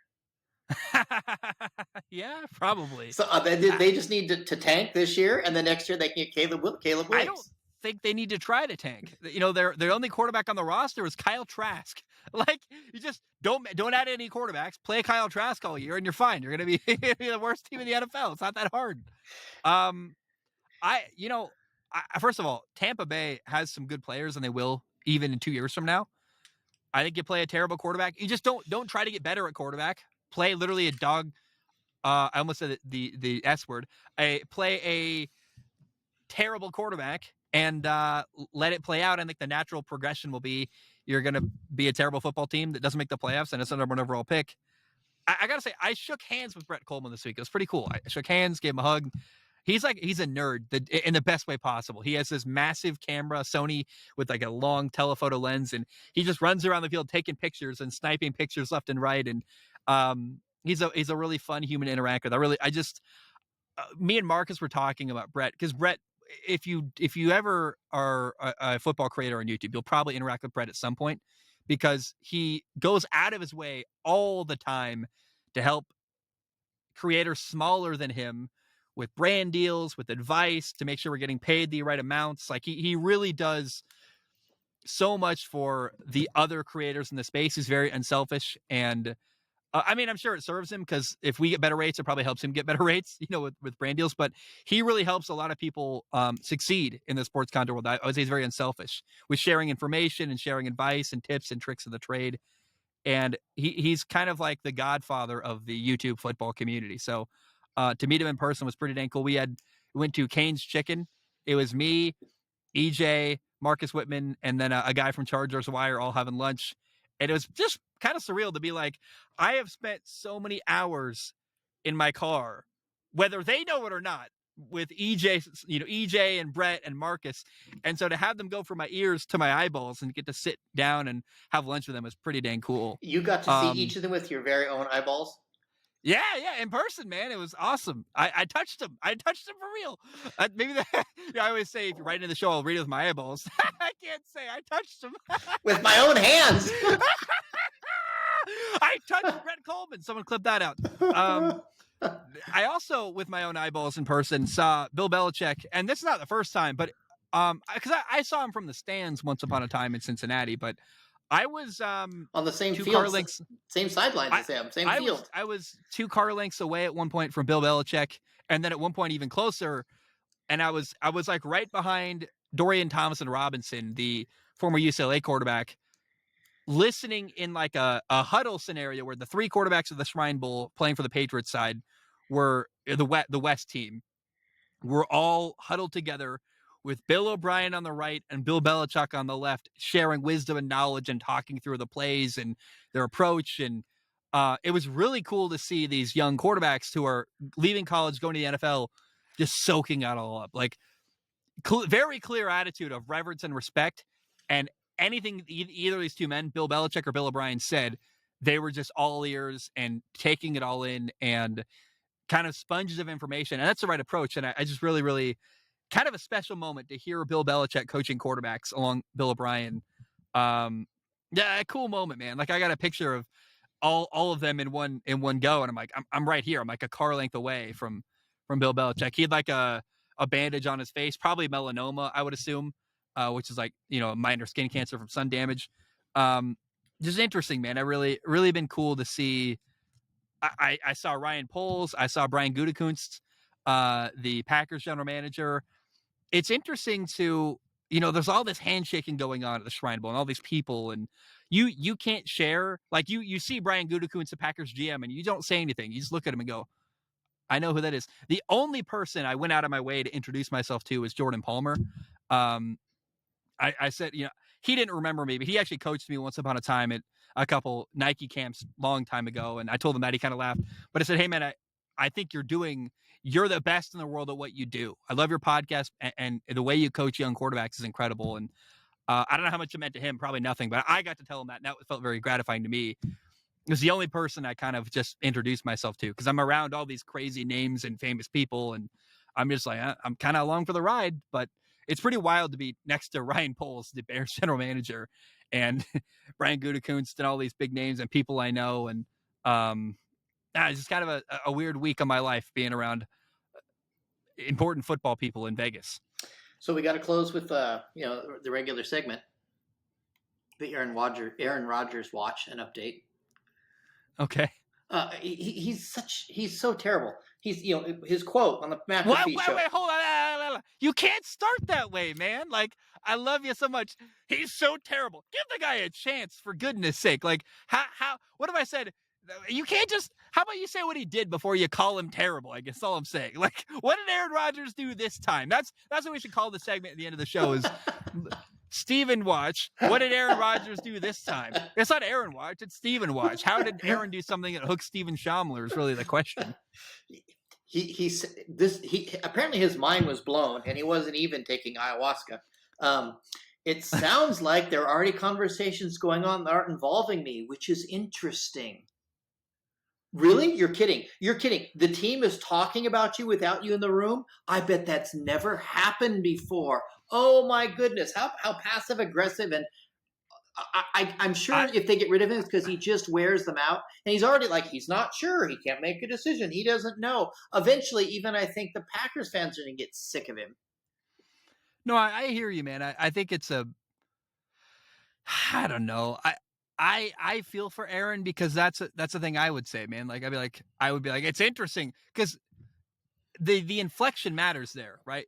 Yeah, probably. So they just need to tank this year, and then next year they can get Caleb Williams. I don't think they need to try to tank. Their only quarterback on the roster is Kyle Trask. Like, you just don't add any quarterbacks. Play Kyle Trask all year, and you're fine. You're going to be the worst team in the NFL. It's not that hard. First of all, Tampa Bay has some good players, and they will even in 2 years from now. I think you play a terrible quarterback. You just don't try to get better at quarterback. Play literally a dog. I almost said the S word. Play a terrible quarterback and let it play out. I think the natural progression will be you're going to be a terrible football team that doesn't make the playoffs and it's a number one overall pick. I got to say, I shook hands with Brett Coleman this week. It was pretty cool. I shook hands, gave him a hug. He's a nerd in the best way possible. He has this massive camera, Sony, with like a long telephoto lens, and he just runs around the field taking pictures and sniping pictures left and right. And he's a really fun human to interact with. Me and Marcus were talking about Brett because Brett, if you ever are a football creator on YouTube, you'll probably interact with Brett at some point because he goes out of his way all the time to help creators smaller than him with brand deals, with advice to make sure we're getting paid the right amounts. Like he really does so much for the other creators in the space. He's very unselfish, and I mean, I'm sure it serves him because if we get better rates, it probably helps him get better rates, with brand deals. But he really helps a lot of people succeed in the sports content world. I would say he's very unselfish with sharing information and sharing advice and tips and tricks of the trade. And he's kind of like the godfather of the YouTube football community. So to meet him in person was pretty dang cool. We went to Cane's Chicken. It was me, EJ, Marcus Whitman, and then a guy from Chargers Wire all having lunch. And it was just kind of surreal to be like, I have spent so many hours in my car, whether they know it or not, with EJ and Brett and Marcus. And so to have them go from my ears to my eyeballs and get to sit down and have lunch with them was pretty dang cool. You got to see each of them with your very own eyeballs? Yeah, in person, man. It was awesome. I touched him. I touched him for real. Maybe I always say if you're writing the show, I'll read it with my eyeballs. I can't say I touched him. With my own hands. I touched Brett Coleman. Someone clip that out. I also, with my own eyeballs in person, saw Bill Belichick, and this is not the first time, but because I saw him from the stands once upon a time in Cincinnati, but I was on the same two field, car lengths, same sidelines as him, same field. I was 2 car lengths away at one point from Bill Belichick, and then at one point even closer, and I was like right behind Dorian Thompson-Robinson, the former UCLA quarterback, listening in like a huddle scenario where the 3 quarterbacks of the Shrine Bowl playing for the Patriots side were the West team. We're all huddled together with Bill O'Brien on the right and Bill Belichick on the left, sharing wisdom and knowledge and talking through the plays and their approach. And it was really cool to see these young quarterbacks who are leaving college, going to the NFL, just soaking it all up. Like very clear attitude of reverence and respect. And anything either of these two men, Bill Belichick or Bill O'Brien, said, they were just all ears and taking it all in and kind of sponges of information. And that's the right approach. And I just really, really kind of a special moment to hear Bill Belichick coaching quarterbacks along Bill O'Brien. Yeah, a cool moment, man. Like I got a picture of all of them in one go, and I'm like, I'm right here. I'm like a car length away from Bill Belichick. He had like a bandage on his face, probably melanoma, I would assume, which is like minor skin cancer from sun damage. Just interesting, man. I really been cool to see. I saw Ryan Poles. I saw Brian Gutekunst, the Packers general manager. It's interesting to, there's all this handshaking going on at the Shrine Bowl and all these people, and you can't share. Like you see Brian Gutekunst, the Packers GM, and you don't say anything. You just look at him and go, I know who that is. The only person I went out of my way to introduce myself to was Jordan Palmer. I said, he didn't remember me, but he actually coached me once upon a time at a couple Nike camps long time ago. And I told him that. He kind of laughed, but I said, hey man, I think you're the best in the world at what you do. I love your podcast, and the way you coach young quarterbacks is incredible. And I don't know how much it meant to him, probably nothing, but I got to tell him that, and that felt very gratifying to me. It was the only person I kind of just introduced myself to, because I'm around all these crazy names and famous people, and I'm just like, I'm kind of along for the ride. But it's pretty wild to be next to Ryan Poles, the Bears general manager, and Brian Gutekunst and all these big names and people I know. And it's just kind of a weird week of my life being around important football people in Vegas. So we got to close with the regular segment, the Aaron Rodgers watch and update. Okay. He's so terrible. He's his quote on the McAfee show. Wait, hold on. You can't start that way, man. Like, I love you so much. He's so terrible. Give the guy a chance, for goodness sake. Like, how what have I said? You can't just, how about you say what he did before you call him terrible? I guess all I'm saying. Like, what did Aaron Rodgers do this time? That's what we should call the segment at the end of the show is Steven Watch. What did Aaron Rodgers do this time? It's not Aaron Watch, it's Steven Watch. How did Aaron do something that hooks Steven Shomler is really the question. He apparently his mind was blown, and he wasn't even taking ayahuasca. It sounds like there are already conversations going on that aren't involving me, which is interesting. Really? You're kidding. You're kidding. The team is talking about you without you in the room? I bet that's never happened before. Oh my goodness. How passive aggressive. And I'm sure if they get rid of him, it's because he just wears them out. And he's already he's not sure. He can't make a decision. He doesn't know. Eventually, even I think the Packers fans are going to get sick of him. No, I hear you, man. I think it's I don't know. I feel for Aaron because that's the thing I would say, man. Like I would be like, it's interesting because the inflection matters there, right?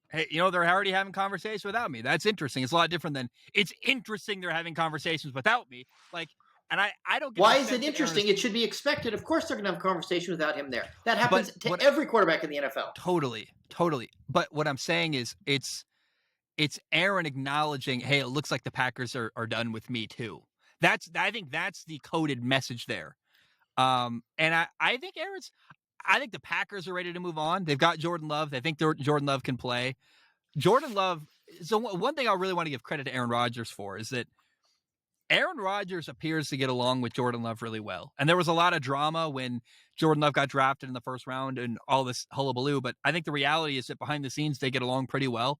Hey, they're already having conversations without me. That's interesting. It's a lot different than it's interesting they're having conversations without me. Like, and I don't get Why the is it sense that Aaron's, interesting? It should be expected. Of course, they're going to have a conversation without him there. That but happens to what every quarterback in the NFL. totally. But what I'm saying is it's Aaron acknowledging, hey, it looks like the Packers are done with me too. I think that's the coded message there. And I think I think the Packers are ready to move on. They've got Jordan Love. They think Jordan Love can play. Jordan Love. So one thing I really want to give credit to Aaron Rodgers for is that Aaron Rodgers appears to get along with Jordan Love really well. And there was a lot of drama when Jordan Love got drafted in the first round and all this hullabaloo. But I think the reality is that behind the scenes, they get along pretty well.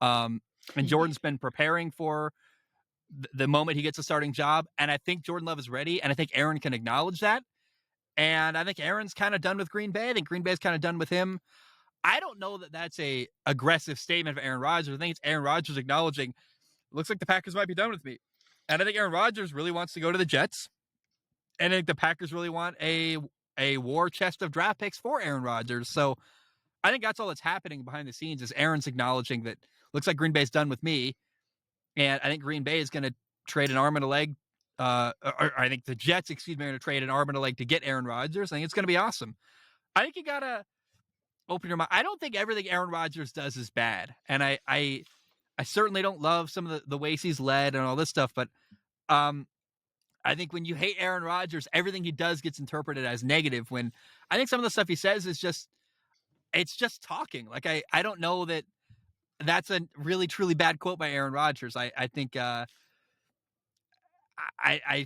And Jordan's been preparing for the moment he gets a starting job. And I think Jordan Love is ready. And I think Aaron can acknowledge that. And I think Aaron's kind of done with Green Bay. I think Green Bay's kind of done with him. I don't know that that's a aggressive statement of Aaron Rodgers. I think it's Aaron Rodgers acknowledging, looks like the Packers might be done with me. And I think Aaron Rodgers really wants to go to the Jets. And I think the Packers really want a war chest of draft picks for Aaron Rodgers. So I think that's all that's happening behind the scenes is Aaron's acknowledging that looks like Green Bay's done with me. And I think Green Bay is going to trade an arm and a leg. Or I think the Jets, are going to trade an arm and a leg to get Aaron Rodgers. I think it's going to be awesome. I think you got to open your mind. I don't think everything Aaron Rodgers does is bad. And I certainly don't love some of the ways he's led and all this stuff. But I think when you hate Aaron Rodgers, everything he does gets interpreted as negative when I think some of the stuff he says is it's just talking. Like, I don't know that that's a really, truly bad quote by Aaron Rodgers. I think, I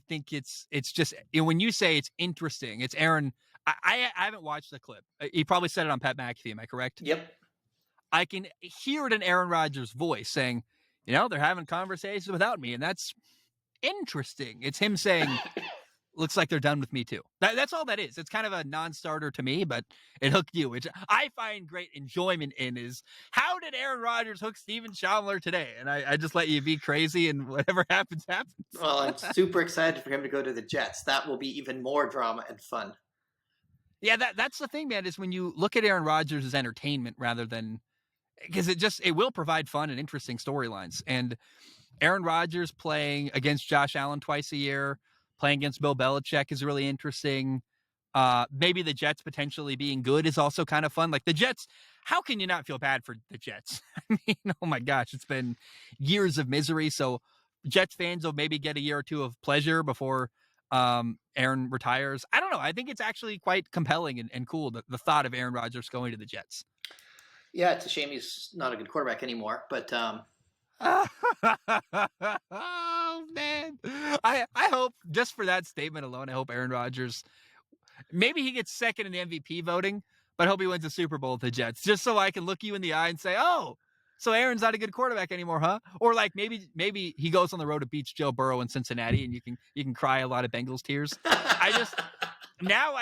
think it's just when you say it's interesting, it's Aaron. I haven't watched the clip. He probably said it on Pat McAfee. Am I correct? Yep. I can hear it in Aaron Rodgers' voice saying, they're having conversations without me. And that's interesting. It's him saying, looks like they're done with me too. That's all that is. It's kind of a non-starter to me, but it hooked you, which I find great enjoyment in is how did Aaron Rodgers hook Steven Shomler today? And I just let you be crazy and whatever happens, happens. Well, I'm super excited for him to go to the Jets. That will be even more drama and fun. Yeah, that's the thing, man, is when you look at Aaron Rodgers as entertainment rather than because it will provide fun and interesting storylines. And Aaron Rodgers playing against Josh Allen twice a year, playing against Bill Belichick is really interesting. Maybe the Jets potentially being good is also kind of fun. Like the Jets, how can you not feel bad for the Jets? I mean, oh my gosh, it's been years of misery. So Jets fans will maybe get a year or two of pleasure before Aaron retires. I don't know. I think it's actually quite compelling and cool, the thought of Aaron Rodgers going to the Jets. Yeah, it's a shame he's not a good quarterback anymore, but oh man, I hope just for that statement alone, I hope Aaron Rodgers maybe he gets second in the MVP voting, but I hope he wins a Super Bowl with the Jets, just so I can look you in the eye and say, oh, so Aaron's not a good quarterback anymore, huh? Or like maybe he goes on the road to beats Joe Burrow in Cincinnati, and you can cry a lot of Bengals tears. I just now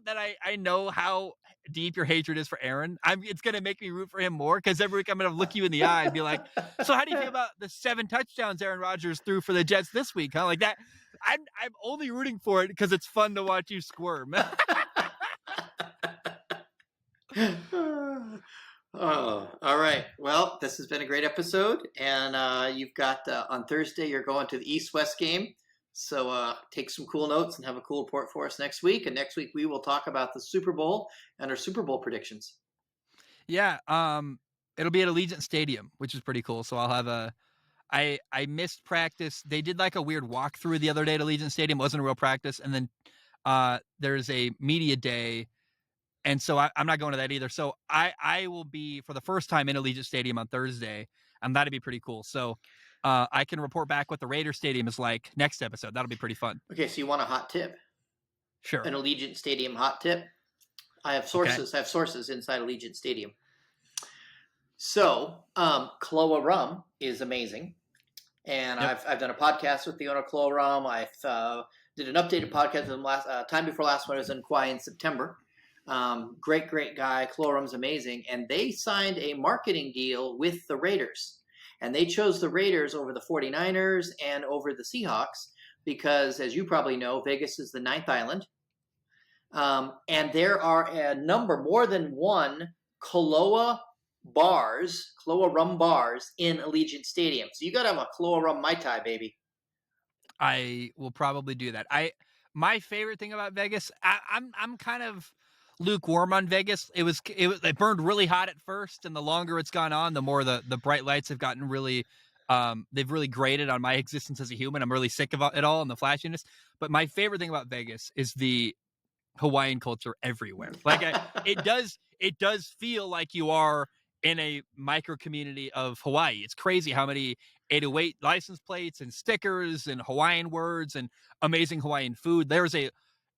that I know how deep your hatred is for Aaron, it's gonna make me root for him more because every week I'm gonna look you in the eye and be like, so how do you feel about the 7 touchdowns Aaron Rodgers threw for the Jets this week? Huh? Like that. I'm only rooting for it because it's fun to watch you squirm. Oh, all right. Well, this has been a great episode, and you've got on Thursday you're going to the East-West game. So take some cool notes and have a cool report for us next week. And next week we will talk about the Super Bowl and our Super Bowl predictions. Yeah, it'll be at Allegiant Stadium, which is pretty cool. So I'll have I missed practice. They did like a weird walkthrough the other day at Allegiant Stadium. It wasn't a real practice. And then there's a media day. And so I'm not going to that either. So I will be for the first time in Allegiant Stadium on Thursday. And that'd be pretty cool. So I can report back what the Raider Stadium is like next episode. That'll be pretty fun. Okay, so you want a hot tip? Sure. An Allegiant Stadium hot tip? I have sources. Okay. I have sources inside Allegiant Stadium. So Kahlua rum is amazing. And yep. I've done a podcast with the owner of Kahlua rum. I've did an updated podcast with him time before last one. I was in Kauai in September. Great guy. Kahlua rum's amazing. And they signed a marketing deal with the Raiders. And they chose the Raiders over the 49ers and over the Seahawks because, as you probably know, Vegas is the ninth island. And there are more than one Kahlua Kahlua rum bars in Allegiant Stadium. So you got to have a Kahlua rum Mai Tai, baby. I will probably do that. My favorite thing about Vegas, I'm kind of lukewarm on Vegas. It burned really hot at first, and the longer it's gone on, the more the bright lights have gotten really they've really grated on my existence as a human. I'm really sick of it all and the flashiness. But my favorite thing about Vegas is the Hawaiian culture everywhere. It does feel like you are in a micro community of Hawaii. It's crazy how many 808 license plates and stickers and Hawaiian words and amazing Hawaiian food.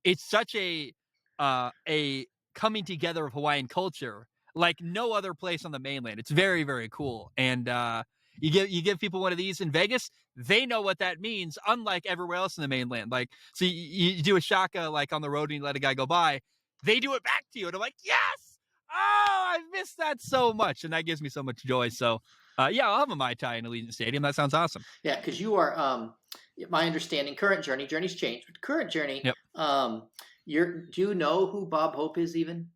It's such a coming together of Hawaiian culture like no other place on the mainland. It's very, very cool. And you give people one of these in Vegas, they know what that means, unlike everywhere else in the mainland. Like, so you do a shaka like on the road and you let a guy go by, they do it back to you, and I'm like, yes, oh, I missed that so much, and that gives me so much joy. So, yeah, I'll have a Mai Tai in Allegiant Stadium. That sounds awesome. Yeah, because you are, my understanding, journey's changed, but current journey, yep. Do you know who Bob Hope is even?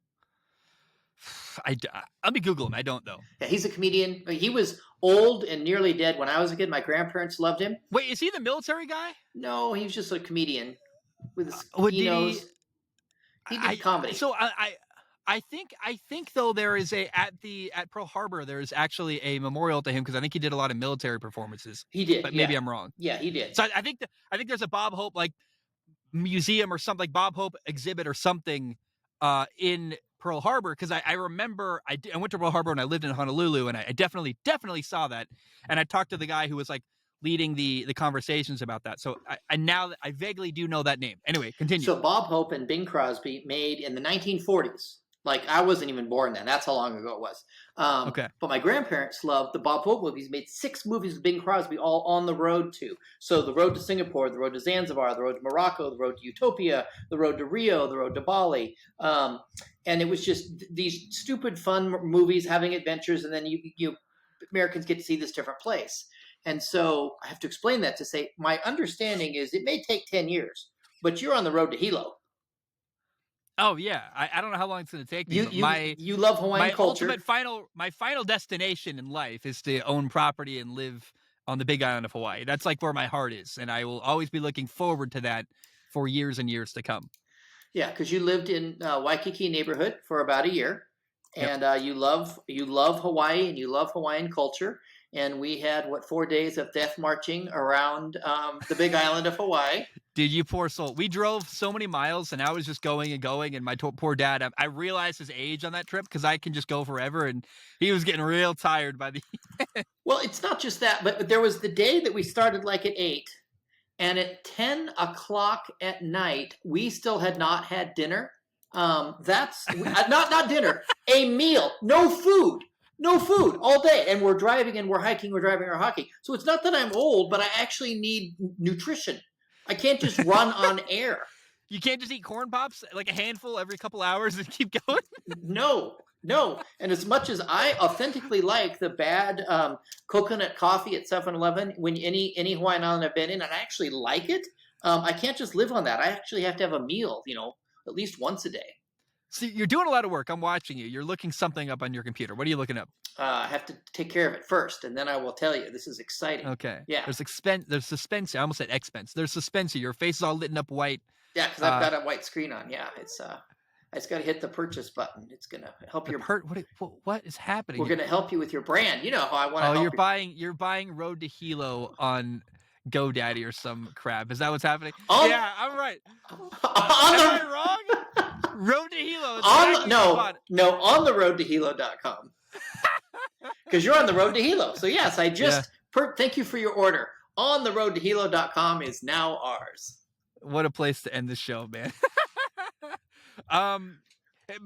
Let me Google him. I don't though. Yeah, he's a comedian. He was old and nearly dead when I was a kid. My grandparents loved him. Wait, is he the military guy? No, he was just a comedian with his nose. He did comedy. So I think though there is at Pearl Harbor there's actually a memorial to him because I think he did a lot of military performances. He did, but maybe I'm wrong. Yeah, he did. So I think there's a Bob Hope like museum or something, like Bob Hope exhibit or something in Pearl Harbor, because I remember I went to Pearl Harbor and I lived in Honolulu, and I definitely saw that, and I talked to the guy who was like leading the conversations about that. So I vaguely do know that name. Anyway, continue. So Bob Hope and Bing Crosby made in the 1940s. Like, I wasn't even born then. That's how long ago it was. Okay. But my grandparents loved the Bob Hope movies. Made 6 movies with Bing Crosby, all on the road to. So the road to Singapore, the road to Zanzibar, the road to Morocco, the road to Utopia, the road to Rio, the road to Bali. And it was just these stupid, fun movies having adventures. And then you Americans get to see this different place. And so I have to explain that to say, my understanding is it may take 10 years, but you're on the road to Hilo. Oh yeah, I don't know how long it's going to take me. You love Hawaiian culture. My final destination in life is to own property and live on the Big Island of Hawaii. That's like where my heart is, and I will always be looking forward to that for years and years to come. Yeah, because you lived in Waikiki neighborhood for about a year, and yep. You love Hawaii and you love Hawaiian culture. And we had 4 days of death marching around the Big Island of Hawaii. Dude, you poor soul. We drove so many miles, and I was just going and going. And my poor dad, I realized his age on that trip because I can just go forever. And he was getting real tired by the Well, it's not just that, but there was the day that we started like at 8. And at 10 o'clock at night, we still had not had dinner. That's not dinner, a meal, no food. No food all day. And we're driving and we're hiking, we're driving or hockey. So it's not that I'm old, but I actually need nutrition. I can't just run on air. You can't just eat corn pops, like a handful every couple hours and keep going? No. And as much as I authentically like the bad coconut coffee at 7-Eleven, when any Hawaiian island I've been in, and I actually like it, I can't just live on that. I actually have to have a meal, at least once a day. See, you're doing a lot of work. I'm watching you. You're looking something up on your computer. What are you looking up? I have to take care of it first, and then I will tell you. This is exciting. Okay. Yeah. There's suspense. I almost said expense. There's suspense. Your face is all lit up white. Yeah, because I've got a white screen on. Yeah, it's I just got to hit the purchase button. It's gonna help your. What is happening? We're gonna help you with your brand. You know how I want to. Oh, you're buying Road to Hilo on GoDaddy or some crap. Is that what's happening? Yeah, I'm right. Am I wrong? Road to Hilo. On the road to Hilo.com. Because you're on the road to Hilo. So yes, I just thank you for your order. On the road to Hilo.com is now ours. What a place to end the show, man.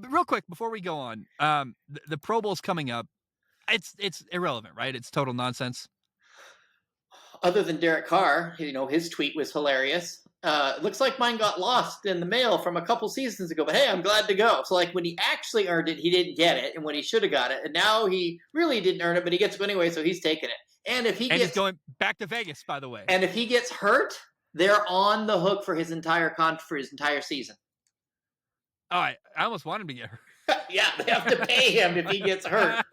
Real quick before we go on, the Pro Bowl's coming up. It's irrelevant, right? It's total nonsense. Other than Derek Carr, his tweet was hilarious. It looks like mine got lost in the mail from a couple seasons ago, but hey, I'm glad to go. So like when he actually earned it, he didn't get it, and when he should have got it, and now he really didn't earn it, but he gets it anyway, so he's taking it. And if he gets he's going back to Vegas, by the way. And if he gets hurt, They're on the hook for his entire season. Oh, I almost want him to get hurt. Yeah, they have to pay him if he gets hurt.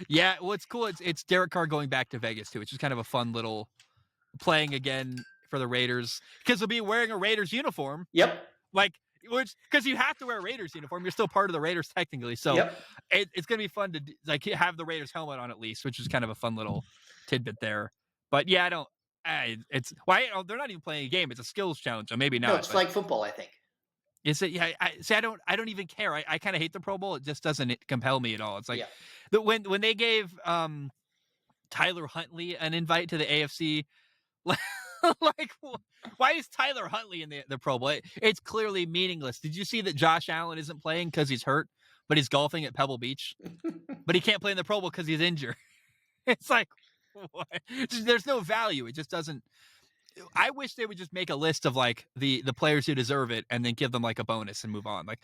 Yeah, what's cool, it's Derek Carr going back to Vegas too, which is kind of a fun little playing again for the Raiders, because he'll be wearing a Raiders uniform. Yep. Like, which, because you have to wear a Raiders uniform, you're still part of the Raiders technically. So yep. it's gonna be fun to like have the Raiders helmet on at least, which is kind of a fun little tidbit there. But yeah, I don't. It's why they're not even playing a game. It's a skills challenge, so maybe not. No, it's flag football, I think. Is it? Yeah. I don't even care. I kind of hate the Pro Bowl. It just doesn't compel me at all. It's like when they gave Tyler Huntley an invite to the AFC. Like, why is Tyler Huntley in the Pro Bowl? It's clearly meaningless. Did you see that Josh Allen isn't playing because he's hurt, but he's golfing at Pebble Beach? But he can't play in the Pro Bowl because he's injured. It's like, what? There's no value. It just doesn't. I wish they would just make a list of like the players who deserve it and then give them like a bonus and move on. Like,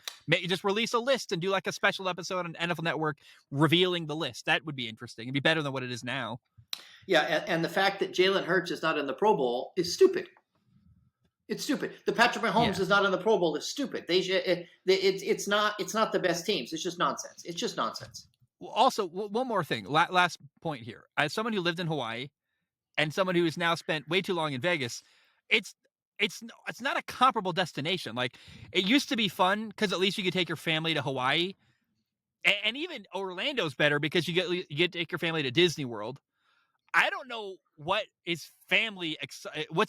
just release a list and do like a special episode on NFL Network revealing the list. That would be interesting. It'd be better than what it is now. Yeah, and the fact that Jalen Hurts is not in the Pro Bowl is stupid. It's stupid. The Patrick Mahomes is not in the Pro Bowl is stupid. It's not the best teams. It's just nonsense. It's just nonsense. Also, one more thing. Last point here. As someone who lived in Hawaii and someone who has now spent way too long in Vegas, it's not a comparable destination. Like, it used to be fun because at least you could take your family to Hawaii, and even Orlando's better because you get to take your family to Disney World. I don't know what's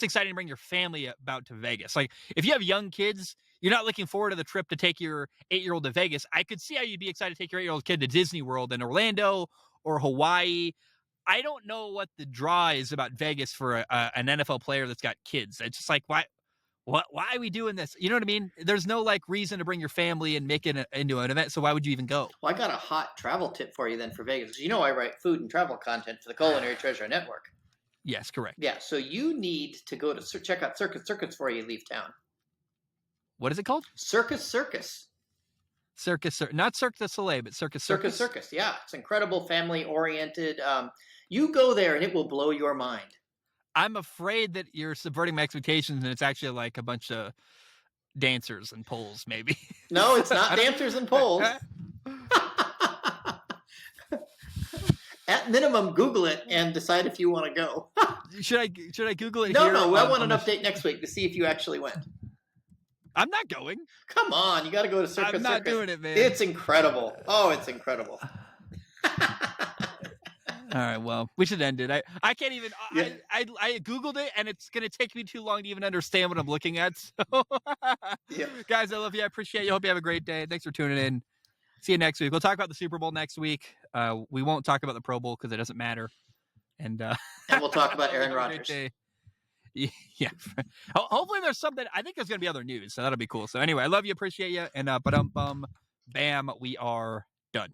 exciting to bring your family about to Vegas. Like, if you have young kids, you're not looking forward to the trip to take your 8-year-old to Vegas. I could see how you'd be excited to take your 8-year-old kid to Disney World in Orlando or Hawaii. I don't know what the draw is about Vegas for an NFL player that's got kids. It's just like, why are we doing this? You know what I mean? There's no like reason to bring your family and make it into an event. So why would you even go? Well, I got a hot travel tip for you then for Vegas. You know, I write food and travel content for the Culinary Treasure Network. Yes, correct. Yeah, so you need to go to check out Circus before you leave town. What is it called? Circus. Not Cirque du Soleil, but Circus. Yeah, it's incredible, family oriented. You go there and it will blow your mind. I'm afraid that you're subverting my expectations and it's actually like a bunch of dancers and poles, maybe. No, it's not dancers and poles. At minimum, Google it and decide if you want to go. Should I Google it? No, I want an update next week to see if you actually went. I'm not going. Come on, you got to go to Circus. I'm not doing it, man. It's incredible. Oh, it's incredible. All right, well, we should end it. I can't even. I Googled it, and it's going to take me too long to even understand what I'm looking at. So, guys, I love you. I appreciate you. Hope you have a great day. Thanks for tuning in. See you next week. We'll talk about the Super Bowl next week. We won't talk about the Pro Bowl because it doesn't matter. And we'll talk about Aaron Rodgers. Yeah. Hopefully there's something. I think there's going to be other news, so that'll be cool. So anyway, I love you. Appreciate you. And bam, we are done.